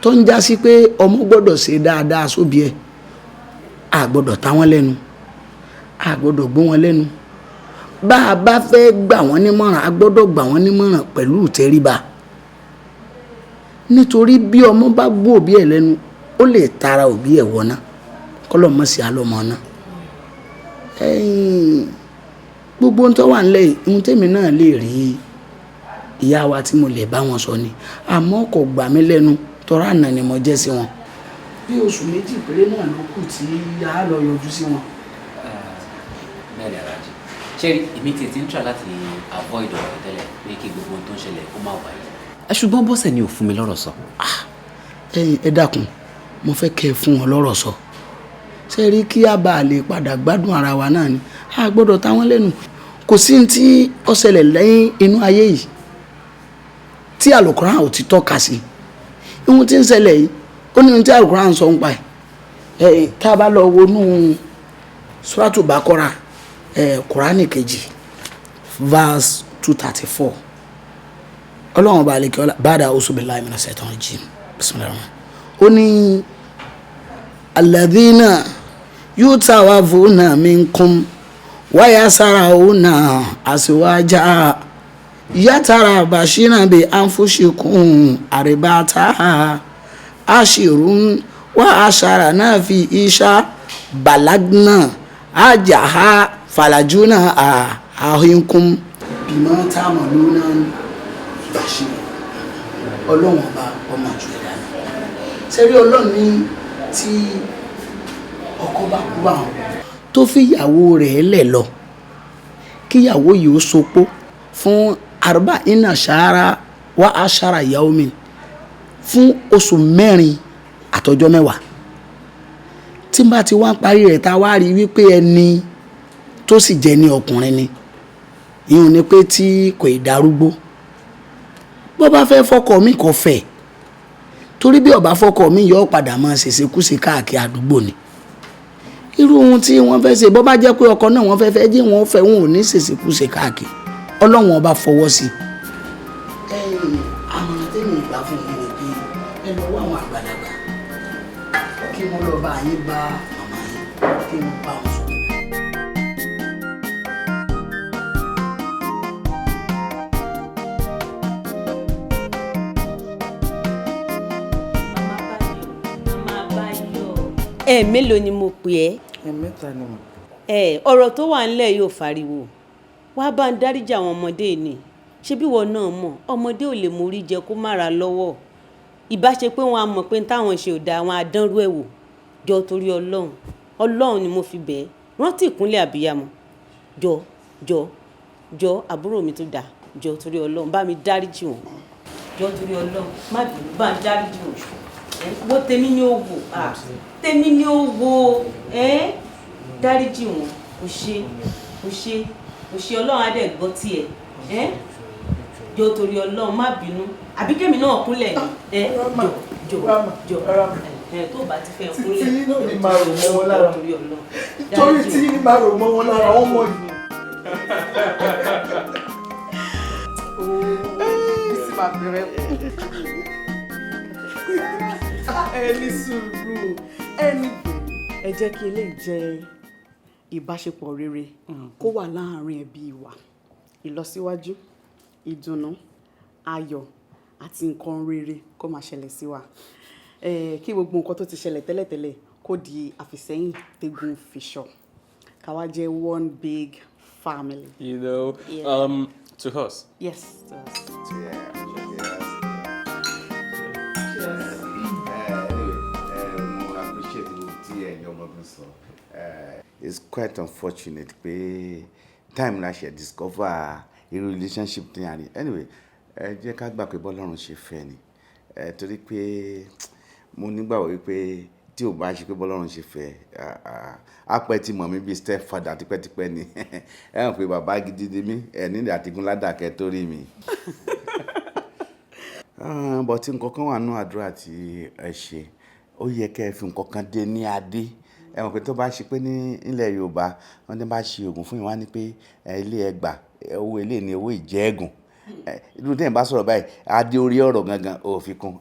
tó ń já sí pé ọmọ gbọ́dọ̀ ṣe dáadáa sóbí ẹ̀ a gbọ́dọ̀ ta wọ́n lẹ́nu a gbọ́dọ̀ gbó wọn lẹ́nu bá a bá fẹ́ gbà wọ́n nímọ̀ràn a gbọ́dọ̀ gbà wọ́n nímọ̀ràn pẹ̀lú ìtẹríba nítorí bí ọmọ bá gbó òbí ẹ̀ lẹ́nu ó lè tara òbí ẹ̀ wọ́ná kọ́lọ̀ mọ́ sí alọ́mọ náà gbogbo ohun tó wà nílẹ̀ ohun tèmi náà lè rí ìyá wa tí mo lè bá wọn sọ ni àmọ́ kò gbà mí lẹ́nu tọ́ra àná ni mo jẹ́ sí wọn bí oṣù méjì péré náà ló kù tí a lọ yọjú sí wọn. mẹ́rin alájí ṣé èmi tètè ń try láti avoid ọ̀rọ̀ tẹ́lẹ̀ pé kí gbogbo ohun tó ń ṣẹlẹ̀ kó má wáyé. ṣùgbọ́n bọ́sẹ̀ ni ò fún mi lọ́rọ̀ sọ. ẹ dákun mo fẹ́ kẹ́ ẹ fún wọn lọ́rọ̀ sọ ṣe rí kí a bá lè padà gbádùn ara wa náà ni a gbọ́dọ̀ ta wọ́n lẹ́nu kò sí ní tí ó ṣẹlẹ̀ lẹ́yìn inú ayé yìí tí àlùkùránì ò ti tọ́ka sí ihun tí ń ṣẹlẹ̀ yìí ó ní ohun tí àlùkùránì sọ ń pa ẹ̀ tá a bá lọ wọnú Suratu Bakora Kùránì kejì verse 234 ọlọ́run ọba àlekè ọlá ba'da a'udhu billahi minash shaitanir rajim bismillahir rahmanir ó ní alladhina yutawafuna minkum wayasarauna aswaja yatara bashina bi anfushikum aribata ashirun wa ashara na fi isha balagna ajaha falajuna ahinkum bima tamaluna bashir. Ọlọ́run ọba ọmọ jù ẹ̀dá ni sẹ́rí Ọlọ́run ní tí ọkọ bá kú àwọn tó fi ìyàwó rẹ̀ lẹ̀ lọ kíyàwó yìí ó sopó fún arba iná ṣáárá wá aṣára ìyàwó mi fún oṣù 4 àtọjọ́ 10 tí bá ti wá parí rẹ̀ tá wá rí wípé ẹni tó sì jẹ́ ní ọkùnrin ni ìhun ni pé tí kò ì darúgbó bó bá fẹ́ fọ́kọ mi kò fẹ́ torí bí ó bá fọ́kọ mi yóò padà máa ṣèṣekúṣe káàkiri àdúgbò ni irú ohun tí wọ́n fẹ́ ṣe bó bá jẹ́ pé ọkọ náà wọ́n fẹ́ jí wọ́n fẹ́ wọn ò ní ṣèṣekúṣe káàkiri Ọlọ́run ọba fọwọ́ sí i. Àmọ̀ràn tẹ́mi ìgbà fún mi ni pé ẹ lọ wá àwọn àgbàlagbà kí wọ́n lọ bá yín bá màmá yín kí wọ́n bá wọn sọ. Mélòó ni mo pè ẹ́? Mẹ́ta ni mo. Ọ̀rọ̀ tó wà ńlẹ̀ yóò fariwo wá bá ń dáríjì àwọn ọmọdé ni ṣé bí wọn náà mọ̀ ọmọdé ò lè mórí jẹ kó má ra lọ́wọ́ ìbá ṣe pé wọn á mọ̀ pé táwọn ṣe ò dáa wọn á dánrú ẹ̀ wò jọ torí Ọlọ́run ni mo fi bẹ̀ ẹ́ rántí ìkúnlẹ̀ àbíyamọ jọ àbúrò mi tó dáa jọ torí Ọlọ́run bá mi dáríjì wọn jọ torí Ọlọ́run má bínú bá ń dáríjì wọn wo tèmi ni ó wò tèmi ni ó wò dáríjì wọn kò ṣe Ọlọ́run á dẹ̀ gbọ́ tiẹ̀ jọ torí Ọlọ́run má bínú àbí kémi náà kúnlẹ̀ jọ tó bá ti fẹ́ kúnlẹ̀ tí yín náà ní máa rò mọ́ wọn lára torí tí yín ní máa rò mọ́ wọn lára wọ́n mọ̀ yìí. Bísí máa bẹ̀rẹ̀ ẹni sùúrù ẹ jẹ́ kí eléyìí jẹ́ ìbáṣepọ̀ rere kó wà láàárín ẹbí wa ìlọsíwájú ìdùnnú ayọ̀ àti nǹkan rere kó máa ṣẹlẹ̀ sí wa kí gbogbo nǹkan tó ti ṣẹlẹ̀ tẹ́lẹ̀tẹ́lẹ̀ kó di àfìsẹ́yìn tẹ́gùn fìṣọ̀ káwa jẹ́ one big family. You know, Yeah. To us. Yes, to us. It's quite unfortunate pé time la ṣe discover irú relationship tí a ní anyway ẹ jẹ́ ká gbà pé bọ́lọ́run ṣe fẹ́ ni torí pé mo nígbàgbọ́ wípé tí ò bá ṣe pé bọ́lọ́run ṣe fẹ́ apẹ́ tí mọ̀ mí bíi stepfather tipẹ́tipẹ́ ni ẹ hàn pé bàbá gidi ni mí ẹ nílẹ̀ àtìgún ládàkẹ́ tó rí mi. But tí nǹkan kan wà nínú àdúrà tí ẹ ṣe ó yẹ kẹ́ ẹ fi nǹkan kan dé ní adé ẹ mọ̀ pé tó bá ṣe pé ní ilẹ̀ Yorùbá wọ́n ní bá ṣe oògùn fún yín wá ní pé ilé ẹgbà owó ilé ní owó ìjẹ́gùn irú tẹ́yìn bá sọ̀rọ̀ báyìí adé orí ọ̀rọ̀ gangan ò fi kún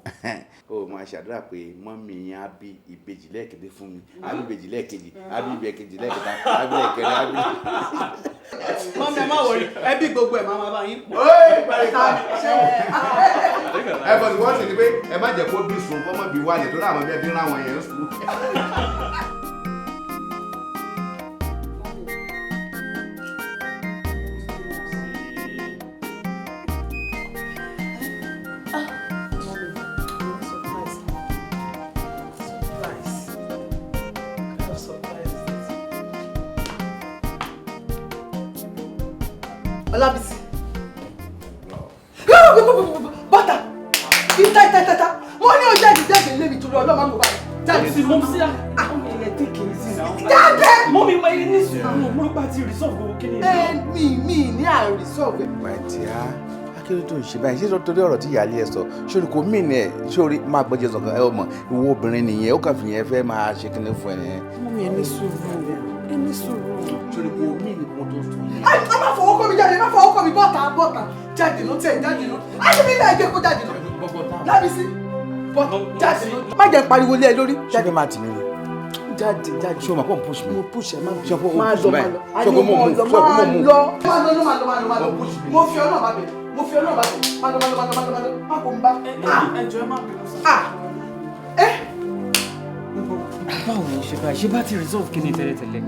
ó máa ṣàdúrà pé mọ́mí yẹn á bí ìbejì lẹ́ẹ̀kejì fún mi á bí ìbejì lẹ́ẹ̀kejì á bí ìbejì lẹ́ẹ̀kẹta á bí ẹ̀kẹrin á bí. mọ́mí ẹ má wọrí ẹbí gbogbo ẹ̀ máa bá yín pọ̀. ẹ bọ̀ tí wọ́n sì ní pé ẹ má jẹ́ kó bí sùn kó mọ̀ bí wálé tó dáàbò bí ẹbí rán àwọn yẹn sùn. Ọlábísí. Bọ́tà! Ìta! Wọ́n ní ó jáde ilé mi torí ọlọ́mọ àmọ́ báyìí. Jáde sí mọ́ sí àwọn ilẹ̀ tí kì í sí náà. Jáde! Mọ́ mi máa ní sùúrù mo ló bá ti resolve owó kí ni. Mi ní àrùn resolve. Bàtí á akérè tó ń ṣe báyìí ṣé torí ọ̀rọ̀ tí ìyáálé ẹ sọ sórí kò mí ni ẹ sórí máa gbọ́jẹ sọ̀kan ẹ mọ̀ ìwọ obìnrin nìyẹn ó kàn fi yẹn fẹ́ máa ṣe kíní fún ẹ nìyẹn. Mọ́ mi ẹni sùúrù. Sórí kò mí ni kò tó sùn. Ẹ má fọwọ́ kọ́ mi jáde, má fọwọ́ kọ́ mi bọ́tà. Jáde ló tẹ̀ jáde ló. Ayé mi náà jẹ́ kó jáde ló. Lábísí bọ́tà jáde ló. Má jẹ́ pariwo lé ẹ lórí. Ṣé fẹ́ máa tì mí ni? jáde. Ṣé o máa pọ̀ push mi? Mo push ẹ má bí. Ṣé o Máa push lọ, mi? máa lọ. Ṣé o kò mọ̀ mú? Ṣé o kò mọ̀ mú? Máa lọ. Mo fi ọ̀nà bá bẹ̀. Máa lọ. Má kò ń bá. Ẹjọ́ ẹ má bínú sá. Báwo ni ṣe bá ṣe bá ti resolve kí ni tẹ́lẹ̀tẹ́lẹ̀?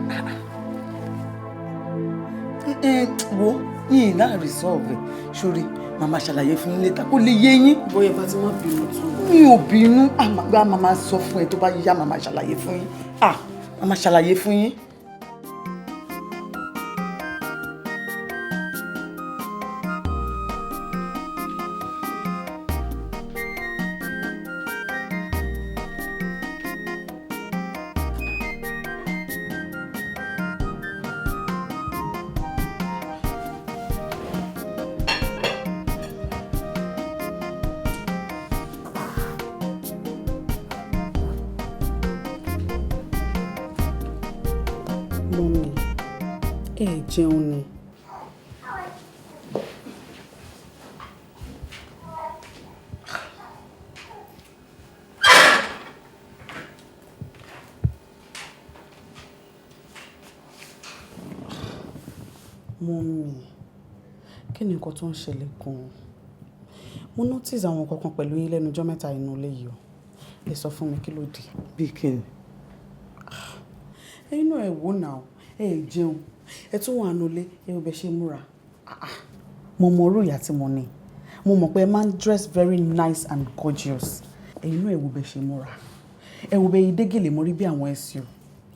Wo yìí náà resolve ẹ̀ sórí màmá ṣàlàyé fún yín létà kó lè yé yín. Bóyá Fatima bínú tún. Mi ò bínú àmàgbà màmá sọ fún ẹ tó bá yá màmá ṣàlàyé fún yín. Màmá ṣàlàyé fún yín. Mọ́mí, ẹ jẹun ni. Mọ́mí, kí ni nǹkan tó ń ṣẹlẹ̀ gan-an? Mo notice àwọn kankan pẹ̀lú yín lẹ́nu ọjọ́ mẹ́ta inú ilé yìí o. Ẹ sọ fún mi kí ló dé. Bí kí ni? Ẹ̀yin náà ẹ wò náà, ẹ jẹun, ẹ tún wà nulẹ̀, ẹ ò bẹ ṣe múra. Mo mọ orú ìyá tí mo ní. Mo mọ̀ pé ẹ máa ń dress very nice and gorgeous. Ẹ̀yin náà ẹ wò bẹ ṣe múra. Ẹ wò bẹ ìdégèlè mo rí bí àwọn ẹ̀sìn o.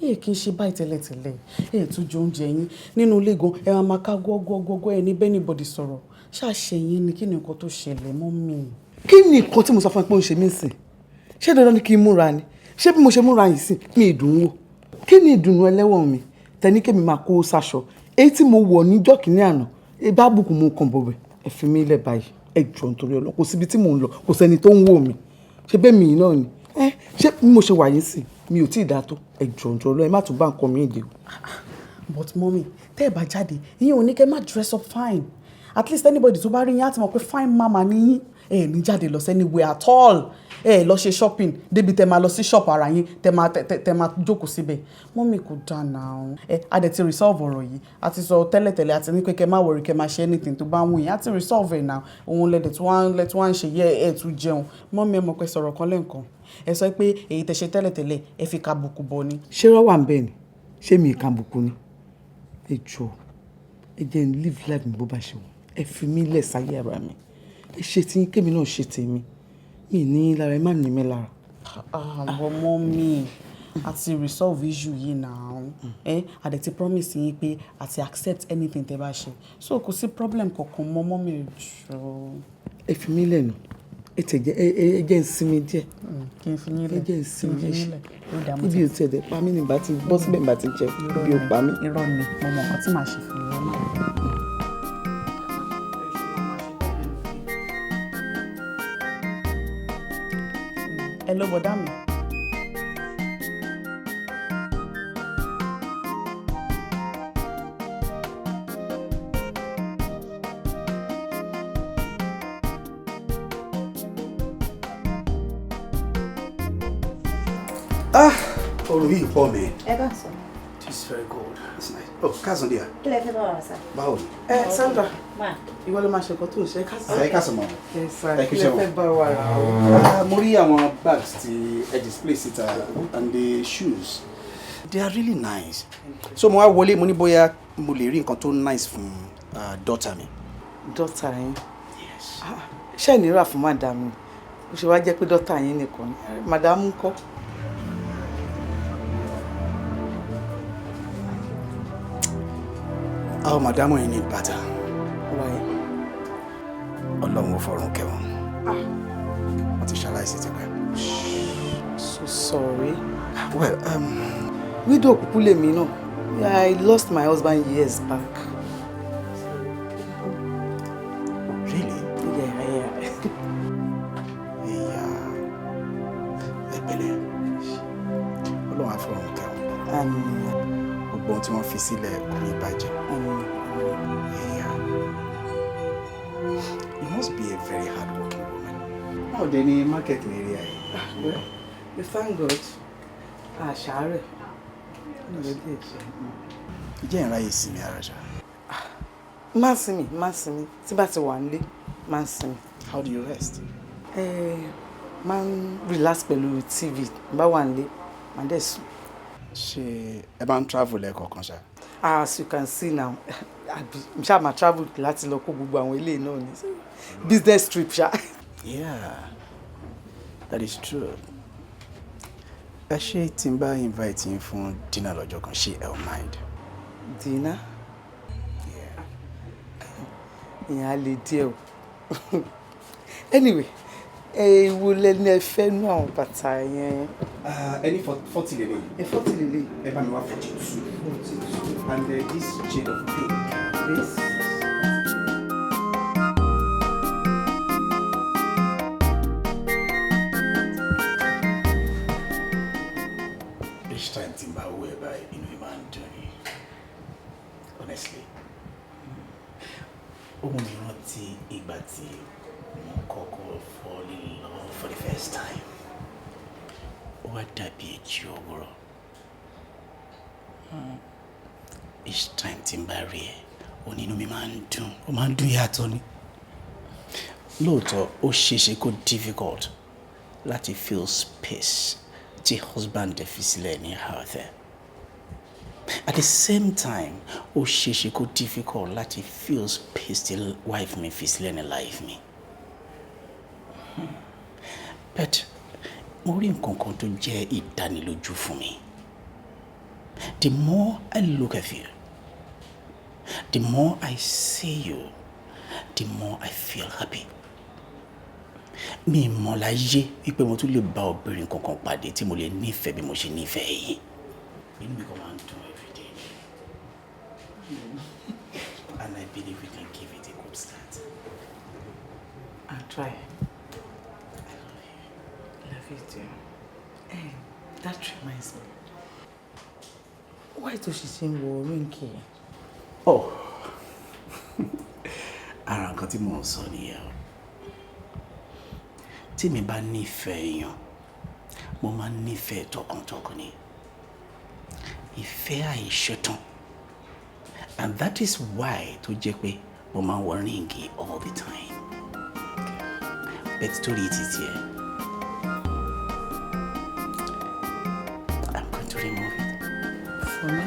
Ẹ kì í ṣe báyìí tẹ́lẹ̀tẹ́lẹ̀. Ẹ tún jẹ oúnjẹ yín nínú ilé gan. Ẹ máa ká gọ́gọ́gọ́gọ́ ẹ ní anybody sọ̀rọ̀. Ṣáṣe yín ni kí ni nǹkan tó ṣẹlẹ̀ mọ́ mi? Kí ni nǹkan tí mo sọ fún ẹ pé ó ń ṣe mí sìn? Ṣé dandan ni kí n múra ni? Ṣé bí mo ṣe múra yìí sìn mi ìdùn wò? Kí ni ìdùnnú ẹlẹ́wọ̀n mi? Tẹni kémi máa kó sáṣọ. Èyí tí mo wọ̀ níjọ́ kìíní àná, bá bùkún mo kàn bọ̀bẹ̀. Ẹ fi mí lẹ̀ báyìí. Ẹ jọ̀ọ́ nítorí Ọlọ́run, kò síbi tí mò ń lọ, kò sẹ́ni tó ń wò mí. Ṣé bẹ́ẹ̀ mi náà ni? Ṣé bí mo ṣe wà yín sìn mi ò tí ì dáa tó? Ẹ jọ̀ọ́ nítorí Ọlọ́run, ẹ má tún bá nǹkan mi ìdè o. But mommy, tẹ́ ẹ bá jáde, ìyẹn ò ní kẹ́ má dress up fine. At least anybody tó bá rí yín á ti mọ̀ pé fine mama ni yín. Ẹ ní jáde lọ anywhere at all. Ẹ lọ ṣe shopping débi tẹ́ máa lọ sí shop ara yín tẹ́ máa jókòó síbẹ̀. Mommy kò dáa now. A dẹ̀ ti resolve ọ̀rọ̀ yìí. A ti sọ tẹ́lẹ̀tẹ́lẹ̀ àti ní pé kẹ́ má worry kẹ́ máa ṣe anything tó bá ń wù yín. A ti resolve ẹ̀ now. Òun lẹ́dẹ̀ tí wọ́n ń ṣe yẹ ẹ̀ tún jẹun. Mommy ẹ mọ̀ pé sọ̀rọ̀ kan lẹ́ǹkan. Ẹ sọ pé èyí tẹ́ ṣe tẹ́lẹ̀tẹ́lẹ̀ ẹ fi ka bùkù bọ̀ ni. Ṣé rọ́ wà ń bẹ̀ ni? Ṣé mi ìka bùkù ni? Ẹ jọ̀ọ́ ẹ jẹ́ n live life mi bó bá ṣe wù. Ẹ fi mí lẹ̀ sáyé ara mi. Ẹ ṣe tí kémi náà ṣe tèmi. Mi ní lára ẹ má ní mi lára. Àwọn ọmọ mi àti resolve issue yìí now. A dẹ̀ ti promise yín pé àti accept anything tẹ́ bá ṣe. So kò sí problem kankan mọ́ mọ́ mi jù. Ẹ fi mí lẹ̀ nù. Ẹ jẹ́ ń sinmi díẹ̀. Kí n fi yín lẹ̀. Ẹ jẹ́ ń sinmi díẹ̀. Ibi ò tiẹ̀ dẹ̀ pa mí nígbà tí bọ́ síbẹ̀ nígbà tí jẹ. Ibi ò pa mí. Irọ́ ni mo mọ̀ nǹkan tí màá ṣe fún yín náà. Ẹ lọ bọ̀dá mi. Ọ̀rọ̀ yìí pọ̀ mẹ́. Ẹ bá sọ. It's very good. It's nice. Oh, káàsán díà. Kí lẹ fẹ́ bá wa sá? Báwo ni? Sandra, Ma. ìwọ ló máa ṣe nǹkan tó ń ṣe Ẹ káàsán mọ́. Ẹ kí lẹ fẹ́ bá wa rà o. Mo rí àwọn bags tí ẹ display síta and the shoes. They are really nice. So mo wá wọlé mo ní bóyá mo lè rí nǹkan tó nice fún daughter mi. Daughter yín? Yes. Ṣé ní rà fún madam mi? Ó ṣe wá jẹ́ pé daughter yín nìkan ni. Madam ń kọ́. Àwọn màdámù yìí ní bàtà. Why? Ọlọ́run ò fọ̀run kẹwọn. Wọ́n ti ṣaláìsí ti pẹ́. So sorry. Well, widow kúkú lèmi náà. I lost my husband years back. Really? Yeah. Ẹ pẹ̀lẹ́. Ọlọ́run á fọ̀run kẹwọn. Àmín. Gbogbo ohun tí wọ́n fi sílẹ̀ kò ní bàjẹ́. You must be a very hard-working woman. How do you market area? Well, we thank God. Àṣàárẹ̀. Jẹ́ ìráyè sinmi ara ṣá. Má sinmi, tí bá ti wà nílé, má sinmi. How do you rest? Máa ń relax pẹ̀lú TV, bá wà nílé, máa dẹ̀ sùn. Ṣé ẹ bá ń travel lẹ́ẹ̀kọ̀ọ̀kan ṣá? As you can see now, I'm sure my travel láti lọ kó gbogbo àwọn ilé náà ní business trip ṣá. Yeah, that is true. Ẹ ṣé tí n bá invite yín fún dinner lọ́jọ́ kan, ṣé ẹ ò mind? Dinner? Ìyẹn á lè díẹ̀ o. Anyway, èwo lẹni ẹ fẹ́ nú àwọn bàtà yẹn? Any 40 lele. 40 lele. Ẹ bá mi wá 42. And this shade of pink. This. Each time tí n bá wò ẹ́ báyìí, inú mi máa ń dùn ni. Honestly. Ó mú mi rántí ìgbà tí mo kọ́kọ́ fall in love for the first time. Ó wá dàbí èjì òwúrọ̀. Each time tí n bá rí ẹ, onínú mi máa ń dùn. Ó máa ń dùn yàtọ̀ ni. Lóòótọ́, ó ṣeéṣe kó difficult láti feel space tí husband dẹ̀ fi sílẹ̀ ní health ẹ̀. At the same time, ó ṣeéṣe kó difficult láti feel space tí wife mi fi sílẹ̀ ní life mi. But mo rí nǹkan kan tó jẹ́ ìdánilójú fún mi. The more I look at you, the more I see you, the more I feel happy. Mi mọ̀ láyé wípé mo tún lè bá obìnrin kankan pàdé tí mo lè nífẹ̀ẹ́ bí mo ṣe nífẹ̀ẹ́ yìí. Inú mi kàn máa ń dùn every day. And I believe we can give it a good start. I'll try. Love you too. Hey, that reminds me. Why tó ṣe ṣe ń wọ ríǹkì? Oh, ara nǹkan tí mò ń sọ nìyẹn o. Tí mi bá nífẹ̀ẹ́ èèyàn, mo máa ń nífẹ̀ẹ́ tọkàntọkàn ni. Ìfẹ́ àìṣetán. And that is why tó jẹ́ pé mo máa ń wọ ríǹgì all the time. Bẹ́ẹ̀ torí títí ẹ̀. I'm going to remove it. For me?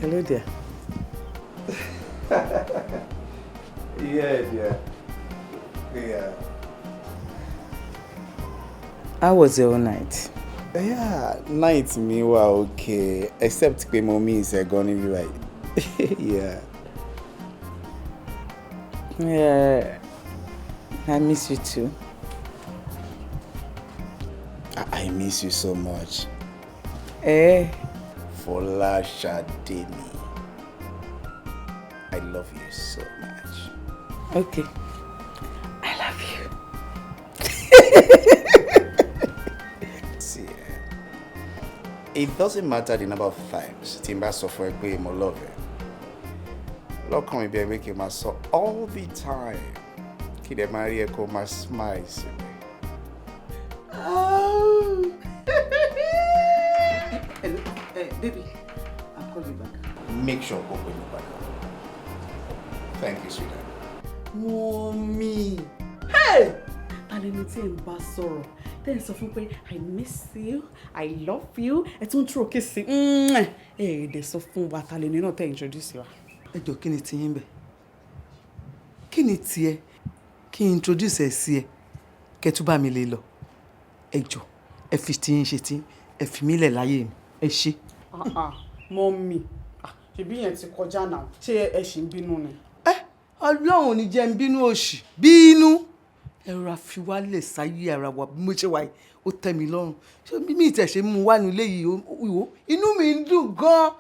Hello there. Yeah, dear. Yeah. How was your night? Yeah, night mi wà okay, except pé mo miss ẹ gan níbí báyìí. Yeah. Yeah. I miss you too. I miss you so much. Fọláṣadé. I love you so much. Okay. I love you. See, it doesn't matter the number of times tí n bá sọ fún ẹ pé mo love ẹ. Lọ́kàn mi bí ẹ kí n máa sọ all the time. Kí dẹ̀ máa rí ẹ kó máa smile sí mi. Baby, I'll call you back. Make sure kó pè mí back. Thank you, sweetheart. Mommy. Hey! Talẹ́ni tí ẹ̀ ń bá sọ̀rọ̀. Tẹ́ ẹ̀ sọ fún pé I miss you, I love you. Ẹ tún tró kí sí. Dẹ̀ sọ fún wa talẹ́ni náà tẹ́ introduce wa. Ẹ jọ̀ọ́ kí ni tiyín bẹ̀? Kí ni tiẹ̀? Kí n introduce ẹ sí ẹ? Kẹ́ tún bá mi lè lọ. Ẹ jọ̀ọ́, ẹ fi tiyín ṣe tí, ẹ fi mí lẹ̀ láyé mi. Ẹ ṣé. Mommy. Ṣebí yẹn ti kọjá náà. Ṣé ẹ ṣì ń bínú ni? Ọlọ́run ò ní jẹ́ n bínú òṣì. Bínú. Ẹ rọra fi wá lẹ̀ sáyé ara wa bí mo ṣe wà yìí. Ó tẹ́ mi lọ́rùn. Ṣé mi ìtẹ̀ ṣe mú wá nílé yìí ìwò? Inú mi ń dùn gan-an.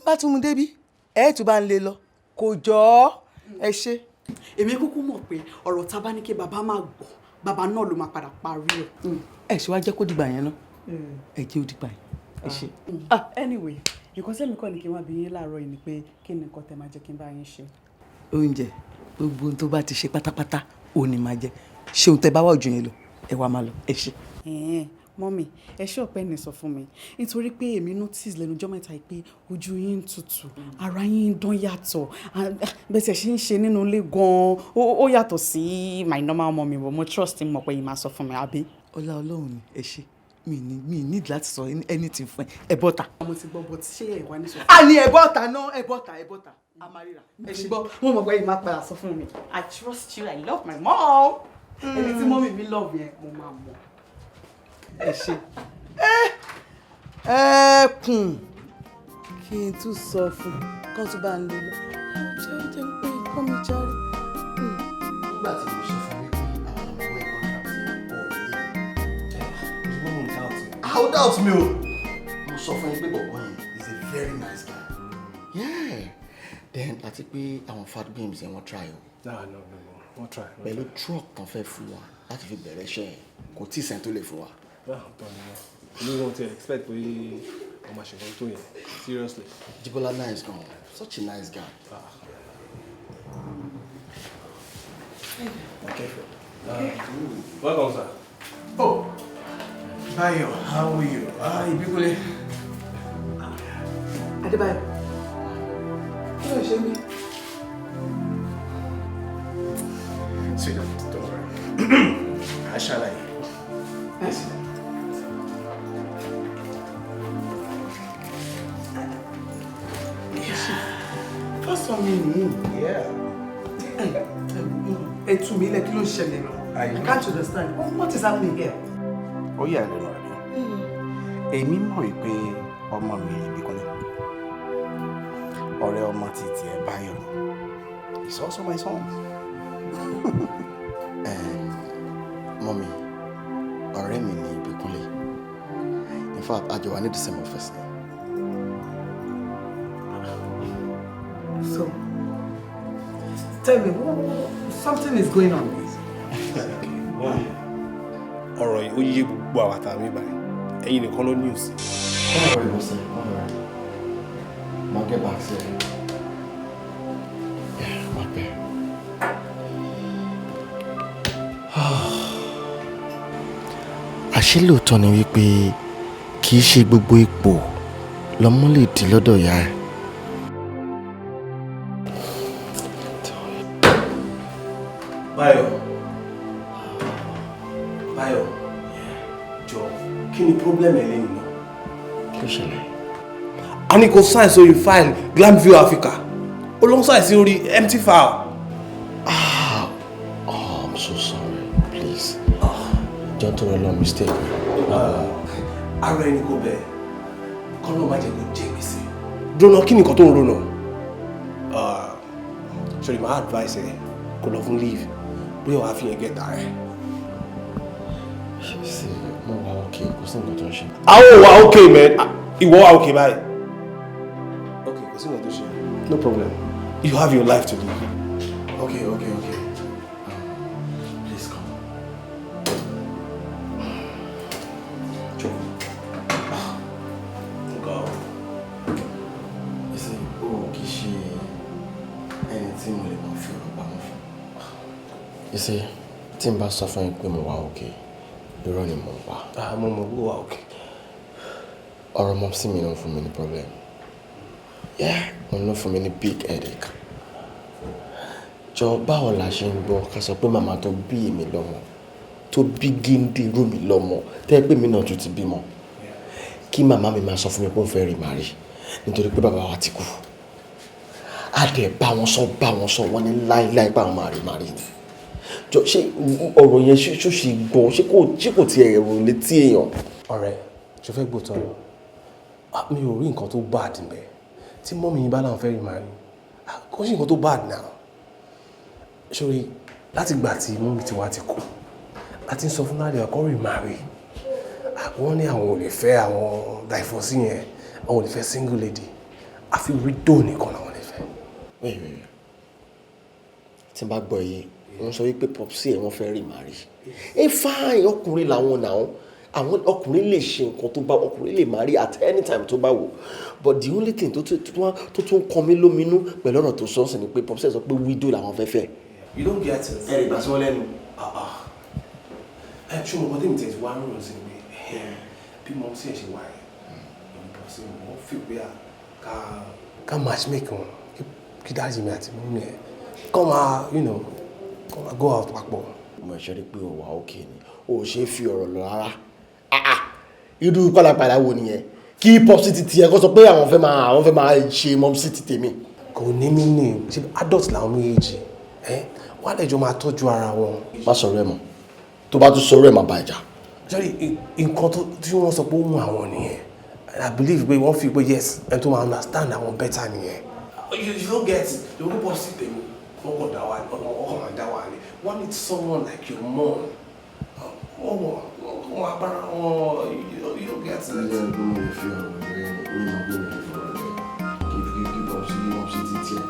Bá tún mu débí, ẹ̀ tún bá ń lé lọ. Kò jọ ọ́. Ẹ ṣé. èmi kúkú mọ̀ pé ọ̀rọ̀ tá a bá ní kí bàbá máa gbọ́ bàbá náà ló máa padà parí ẹ̀. ẹ ṣe wá jẹ́ kó dìgbà yẹn náà ẹ jẹ́ ó dìgbà yẹn ẹ ṣe. Anyway nǹkan tẹ́mi kọ́ ni kí n wá bí yín láàárọ̀ yìí ni pé kí ni nǹkan tẹ́ máa jẹ́ kí n bá yín ṣe. oúnjẹ gbogbo ohun tó bá ti ṣe pátápátá ò ní máa jẹ ṣé ohun tẹ́ bá wà ojú yẹn lọ ẹ wá máa lọ ẹ ṣe. Mọ́mì ẹ ṣé ọ̀pẹ́ ní sọ fún mi nítorí pé èmi notice lẹ́nu ọjọ́ mẹ́ta yìí pé ojú yín ń tutù ara yín ń dán yàtọ̀ bẹ́ẹ̀ tí ẹ ṣe ń ṣe nínú ilé gan-an ó yàtọ̀ sí my normal mommy but mo trust mọ̀ pé yìí máa sọ fún mi àbí. ọlá Ọlọ́run ni ẹ ṣe mi need láti sọ anything fún ẹ bọ́ta. mo ti gbọ́ bọ́ tí ṣé ẹ wá ní sọ. a ní ẹ bọ́ta náà ẹ bọ́ta a máa ríra. ẹ ṣe gbọ́ mo mọ̀ pé yìí máa padà sọ fún mi I trust you I love my mom ẹni tí mọ́mì mi love yẹn mo máa mọ̀. ẹ ṣe ẹkùn kí n tún sọ fún kán tún bá ń lè lọ jẹ́ pé ikọ́ mi járe. nígbà tí mo sọ fún mi pé àwọn ọmọ ẹ̀kọ́ how doubt me o mo sọ fún yín pé bọ̀bọ̀ yẹn is a very nice guy yeah then àti pé àwọn fat games yẹn wọ́n try o. no wọ́n try. pẹ̀lú truck kan fẹ́ fún wa láti fi bẹ̀rẹ̀ iṣẹ́ yẹn kò tí ì sẹ́ni tó lè fún wa. You don't expect pé ọmọ ṣègùn tó yẹn seriously. Jibola nice gan, such a nice guy. Okay. Welcome, sir. Oh, Bayo, how are you? Ibikule. Adébáyọ̀, kí ló ń ṣe mí? Sit down, don't worry. I shall I. Yes. First one me. Yeah. Ẹ tú mi lẹ̀ kí ló ń ṣẹlẹ̀ lọ? I can't understand. What is happening here? Ó yà lẹ́nu rẹ̀. Èmi mọ̀ wípé ọmọ mi Ìbíkúnlé. Ọ̀rẹ́ ọmọ ti tiẹ̀ Báyọ̀. He's also my son. Mommy, ọ̀rẹ́ mi ni Ìbíkúnlé. In fact, àjọ wà ní the same office. So, tell me, something is going on. Ọ̀rọ̀ yìí ó yé gbogbo àwọn àtàwọn ìbàyẹn. Ẹ̀yin nìkan ló news. Don't worry, Musa. Don't worry. I'll get back to you. Yeah, my bad. Àṣé lóòótọ́ ni wípé kì í ṣe gbogbo ipò lọmọ lè dí lọ́dọ̀ ìyá ẹ̀. Báyọ̀, jọ kí ni problem ẹ̀ lẹ́yìn náà? Kí ló ṣẹlẹ̀? A ní kò sign sórí file Glamview Africa. Ó lọ sign sí orí empty file. I'm so sorry. Please. Don't do a long mistake. Ara ẹni kò bẹ̀ kọ́ ló má jẹ́ kó jẹ́ gbèsè. Dúró kí ni nǹkan tó ń ro náà? Sorry, my advice ẹ̀ kò lọ fún leave. Bóyá wàá fi yẹn gẹ̀ta rẹ̀. Ṣé mo wà okay? Kò sí nǹkan tó ń ṣe. Àwọn ò wà okay, man. Ìwọ wà okay báyìí. Okay, kò sí nǹkan tó ṣe. No problem. You have your life to live. Okay. Please come. Go. You see, kì í ṣe ẹni tí mo lè máa fi ọ̀rọ̀ pamọ́ fún. You see, tí n bá sọ fún yín pé mo wà okay, irọ́ ni mo wà. Mo mọ̀ ó wà okay. Ọ̀rọ̀ mọ́ sí mi ló ń fún mi ní problem. Yeah, òun ló fún mi ní big headache. Jọ báwo la ṣe ń gbọ́ ká sọ pé màmá tó bí èmi lọ́mọ tó bí Gíndé rú mi lọ́mọ tẹ́ pé mi náà tún ti bímọ. Kí màmá mi máa sọ fún mi pé ó fẹ́ rí màá rí nítorí pé bàbá wa ti kú. A dẹ̀ bá wọn sọ wọ́n ní láíláí bá wọn máa rí màá rí ni. Jọ ṣé ọ̀rọ̀ yẹn ṣó ṣe gbọ́ ṣé kò tiẹ̀ rò létí èèyàn. Ọ̀rẹ́ ṣe fẹ́ gbòòtọ́ lọ mi ò rí nǹkan tó bad níbẹ̀ tí mọ́mí yín bá láwọn fẹ́ rí màá rí kò sí nǹkan tó bad náà. Sórí láti gbà tí mọ́mí tiwa ti kú àti ń sọ fún Nadia kó rí màá rí wọ́n ní àwọn ò lè fẹ́ àwọn divorce yẹn àwọn ò lè fẹ́ single lady àfi widow nìkan làwọn lè fẹ́. Wait. tí n bá gbọ́ yìí wọ́n sọ wípé popsi ẹ̀ wọ́n fẹ́ rí màrí fine ọkùnrin làwọn náà àwọn ọkùnrin lè ṣe nǹkan tó bá ọkùnrin lè marry at any time tó bá wò but the only thing tó tún kọ mí lóminú pẹ̀lú ọ̀rọ̀ tó sọ́ọ̀sì ni pé popsi ẹ̀ sọ pé widow làwọn fẹ́ fẹ́. You don't get it. ẹ ìgbà sí wọn lẹ́nu. ẹ ṣé mo kọ́ tèmi tẹ̀sí wá rúrò sí mi bí mo sì ṣe wáyé ìbọ̀sí mo fi pé ká match make wọn kí dájú mi àti mọ́mí ẹ̀ kọ́ máa go out papọ̀. mo ṣe rí pé o wà òkè ni o ò ṣe é fi ọ̀rọ̀ lọ rárá irú pálapàla wo nìyẹn kí popsi ti tiẹ̀ kó sọ pé àwọn fẹ́ máa ṣe mọ́mísì ti tèmi. kò ní mí ní ṣe adult làwọn méjèèjì wọ́n á lè jọ máa tọ́jú ara wọn. má sọ̀rọ̀ ẹ̀ mọ́ tó bá tún sọ̀rọ̀ ẹ̀ má bá ìjà. sọ́rí nǹkan tí wọ́n sọ pé ó mú àwọn nìyẹn I believe pé wọ́n fi pé yes ẹni tó máa understand àwọn better nìyẹn. You don't get it the whole popsi tèmi wọ́n kàn dá wà ní wọ́n need someone like your mom. Wọ́n abára wọn you don't get it. ẹ ẹ gbọ́dọ̀ fi ọ̀rọ̀ rẹ ní ọgbọ́n rẹ fọ̀rọ̀ rẹ kí popsi ti tiẹ̀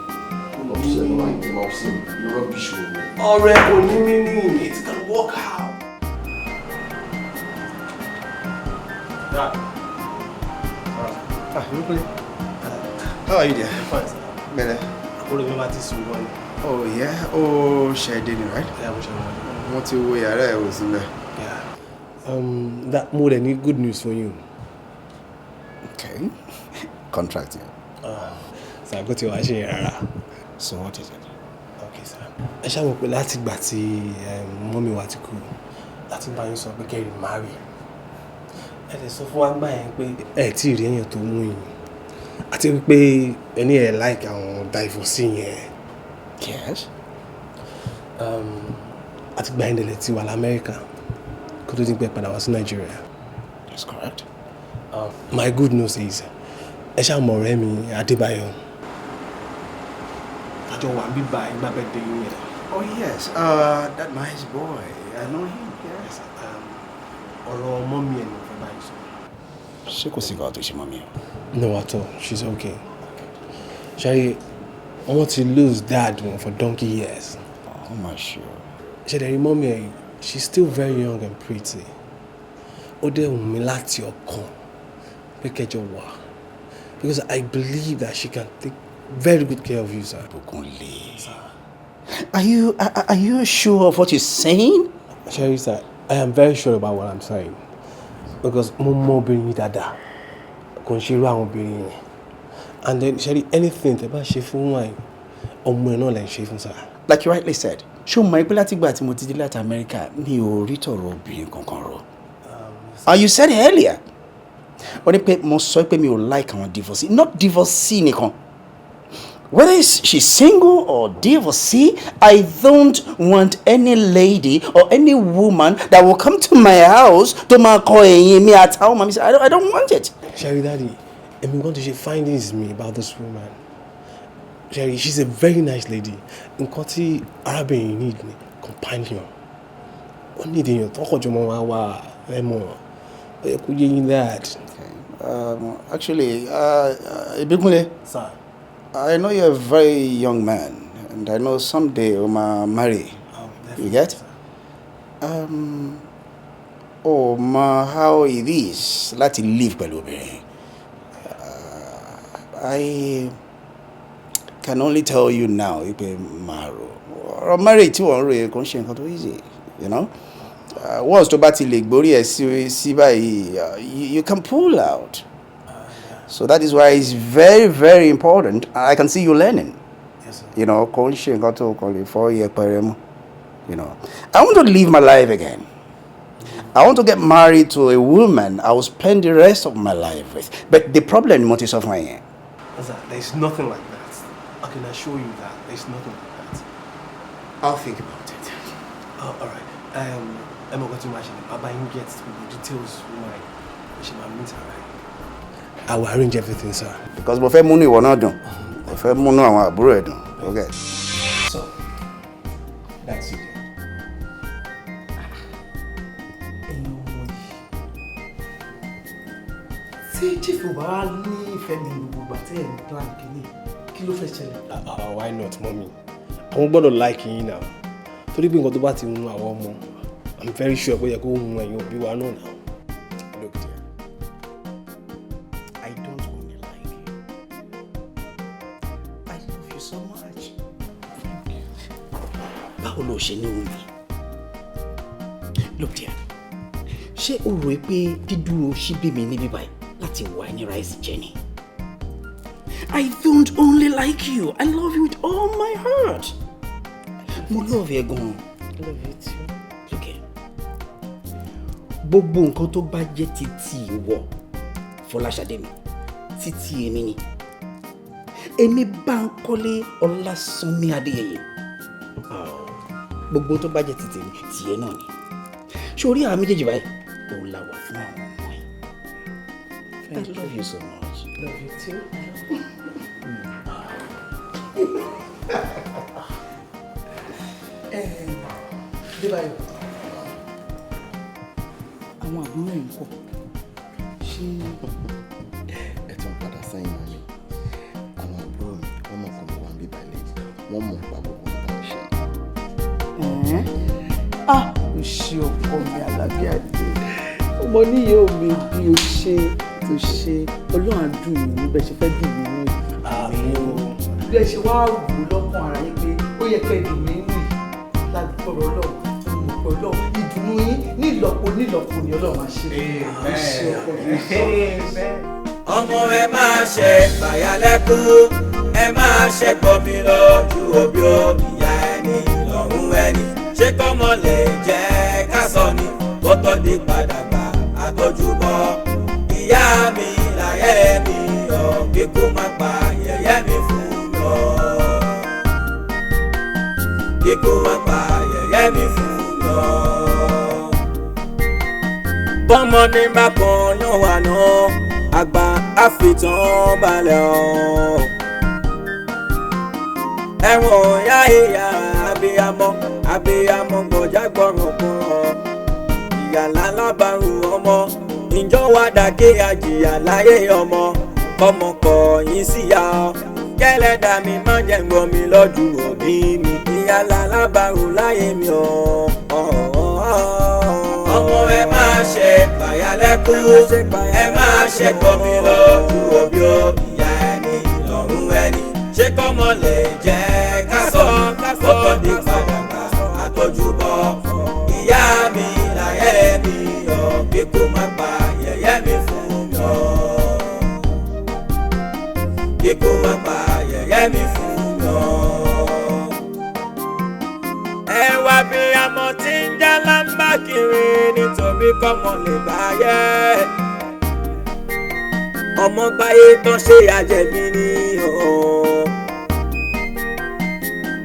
popsi ẹ̀ ló máa ń tẹ̀ popsi rubbish wo. ọ̀rẹ́ kò ní meaning it can work out. Dad. How are you there? Fine, sir. Bele. Àbúrò mi máa ti sùn gan ni. Oh yeah, oh ṣẹ̀dẹ̀ ni right? Yeah, mo ṣe wọ́n. Wọ́n ti wo yàrá ẹ̀ wò sílẹ̀. Yeah. That more than good news for you. Okay. Contract here. So I go to your rárá. So what is it? Okay, sir. Ẹ ṣáà mọ̀ pé láti ìgbà tí mọ́mí wa ti kú láti bá yín sọ pé kẹ́rì marry. Ẹ lè sọ fún wa gbà yẹn pé ẹ tí ì rí èèyàn tó mú yín àti wípé ẹni ẹ̀ like àwọn divorce yẹn. Yes. Àti gbà yín délẹ̀ ti wà l'Amẹ́ríkà kó tó ti pẹ́ padà wá sí Nàìjíríà. That's correct. My good news is ẹ ṣáà mọ̀ ọ̀rẹ́ mi Adébáyọ̀. Àjọ wà ń bíbá ìgbà bẹ́ẹ̀ dé yín yẹn. Oh yes, that nice boy. I know him. Yes. Ọ̀rọ̀ mọ́mí ẹ̀ ni mo fẹ́ báyìí sọ. Ṣé kò sí nǹkan tó ṣe mọ́mí ẹ̀? No at all, she's okay. Ṣáyé, wọ́n ti lose dad wọn for donkey years. Oh my sure. Ṣé dẹ̀ rí mọ́mí ẹ̀ she's still very young and pretty. Ó dẹ̀ wù mí láti ọkàn pé kẹjọ wà. Because I believe that she can take very good care of you, sir. Bukunle. Are you sure of what you're saying? Sherry, sir, I am very sure about what I'm saying. Because mo mọ obìnrin yìí dáadáa. Kò ń ṣe irú àwọn obìnrin yẹn. And then, Sherry, anything tẹ́ bá ṣe fún wa ọmọ ẹ̀ náà lè ṣe fún sir. Like you rightly said, ṣé o mọ̀ pé láti ìgbà tí mo ti dé láti America mi ò rí tọ̀rọ̀ obìnrin kankan rọ? You said earlier. Wọ́n ní pé mo sọ pé mi ò like àwọn divorcee, not divorcee nìkan. Whether she's single or divorcee, I don't want any lady or any woman that will come to my house to máa kọ ẹ̀yìn mi àtàwọn màmí say I don't want it. Sherry, Daddy, I'm going to share findings me about this woman. Sherry, she's a very nice lady. Nǹkan tí arábìnrin need ni companion. Ó need èèyàn tó kọjú mọ́ wa wá ẹ̀mọ́. Ẹ kú yé yín that. Actually, Ibikunle. Sir. I know you're a very young man, and I know someday you'll marry. You get? How it is láti live pẹ̀lú obìnrin. I can only tell you now, ipe maro. Or marry tí wọ́n rò kò ń ṣe nǹkan tó easy, you know. Once tó bá ti lè gbórí ẹ̀ sí báyìí, you can pull out. So that is why it's very, very important. I can see you learning. Yes, sir. You know, you know, I want to live my life again. I want to get married to a woman I will spend the rest of my life with. But the problem is of my end. There's nothing like that. I can assure you that there's nothing like that. I'll think about it. All right. I'm going to imagine. I'll get the details. I will arrange everything, sir. Because mo fẹ́ múnú ìwọ náà dùn. Mo fẹ́ múnú àwọn àbúrò ẹ̀ dùn. Okay. So, that's it. Tí chief ò bá ní ìfẹ́ mi gbogbo àti ẹ̀ ń plan kìíní, kí ló fẹ́ ṣẹlẹ̀? Why not, mommy? àwọn gbọ́dọ̀ like yín náà torí pé nǹkan tó bá ti hun àwọn ọmọ I'm very sure pé ó yẹ kó hun ẹ̀yin òbí wa náà náà. Look dear, I don't only like you, I love you so much. Báwo ló ṣe ní omi? Look dear, ṣé o rò pé dídúró ṣíbí mi níbí báyìí láti wà ní rice jẹ ni? I don't only like you, I love you with all my heart. Mo love ẹ gan. I love you too. Look here, gbogbo nǹkan tó bá jẹ́ títí ìwọ Fọláṣadé mi títí èmi ni. Èmi Bánkọ́lé Ọlásùnmí Adéyẹyẹ. Gbogbo tó bá jẹ́ títí èmi tìyẹ náà ni. Sórí àwọn méjèèjì báyìí òun la wà fún àwọn ọmọ ẹ̀. I love you so much. Love you too. Débáyọ̀, àwọn àbúrò ẹ̀ ń kọ́ ṣé ẹ tún padà sẹ́yìn náà ni àwọn àbúrò mi wọ́n mọ̀ kọ́ mi wá ń bí balẹ̀ wọ́n mọ̀ pa gbogbo nǹkan ṣe. o ṣe ọkọ mi Àlàbí Adé ọmọ níyẹ omi bí o ṣe tó ṣe Ọlọ́run àdùn yìí níbẹ̀ ṣe fẹ́ dùn mí nù. bí ẹ ṣe wá wù ú lọ́kàn ara yín pé ó yẹ kẹ́ dùn mí nù lágbọ̀rọ̀ Ọlọ́run Ọlọ́run ìdùnnú yín ní ìlọ́po ní ìlọ́po ni Ọlọ́run máa ṣe. ó ṣe ọkọ mi ọmọ ẹ máa ṣe fàyàlẹ́kùn ẹ máa ṣe gbọ́mi lójú òbí òbíyá ẹni lọ́rùn ẹni ṣé kọ́mọ lè jẹ́ ká sọ ni kó tó di padàgbà àtọ́júbọ ìyá mi láyé mi yọ kíkú má pa yẹ̀yẹ́ mi fún yọ kíkú má pa yẹ̀yẹ́ mi fún yọ. bọ́mọdé bá kan yán wà náà àgbà àfitàn balẹ̀ ọ̀. ẹ̀wọ̀n ya ìyá abiyamọ gbọ̀já gbọ̀ràn kan ìyá lálábàárù ọmọ ìjọ wa dàgé àjìyà láyé ọmọ kọ́mọ kọ̀yìn síyá ọ kẹ́lẹ́dà mi má jẹ́ gbọ́ mi lọ́jú òbí mi ìyá lálábàárù láyé mi ọ̀. ọmọ ẹ máa ṣe fàyàlẹ́kùn ẹ máa ṣe gbọ́mi lójú òbí òbíyá ẹni lọ́rùn ẹni ṣé kọ́mọ lè jẹ́ ká sọ kọ́kọ́ di padàgbà àtọ́júbọ ìyá mi láyé mi yọ kíkú má pa yẹ̀yẹ́ mi fún yọ kíkú má pa yẹ̀yẹ́ mi fún yọ. ẹ wá bí amọ̀ tí ń já lámbá kiri nítorí kọ́mọ lè báyẹ̀ ọmọ gbáyé tán ṣe àjẹbí ni ọ̀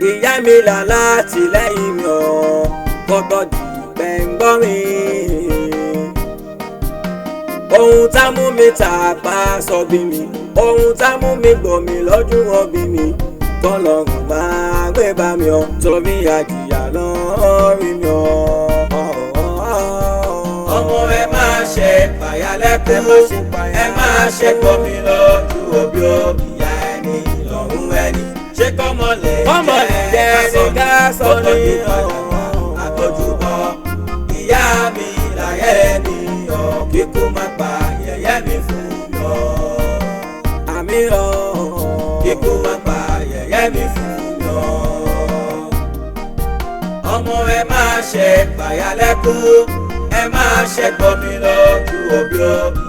ìyá mi là láti lẹ́yìn mi ọ̀ kọ́tọ́ di gbẹ̀ngbọ́n mi ohun tá mú mi tà pa sọ bí mi ohun tá mú mi gbọ̀ mí lọ́jú ọbí mi kọ́lọ́run máa gbé bá mi ọ̀ torí àjìyà lọ́rí mi ọ̀. ọmọ ẹ máa ṣe fàyàlẹ́kùn ẹ máa ṣe gbọ́mi lójú òbí òbíyá ẹni lọ́rùn ẹni ṣé kọ́mọ lè jẹ́ ká sọ ní àtọ́júbọ ìyá mi láyé mi yọ kíkú má pa yẹ̀yẹ́ mi fún yọ àmì yọ kíkú má pa yẹ̀yẹ́ mi fún yọ. ọmọ ẹ máa ṣe fàyàlẹ́kùn ẹ máa ṣe gbọ́mi lójú òbí òbí.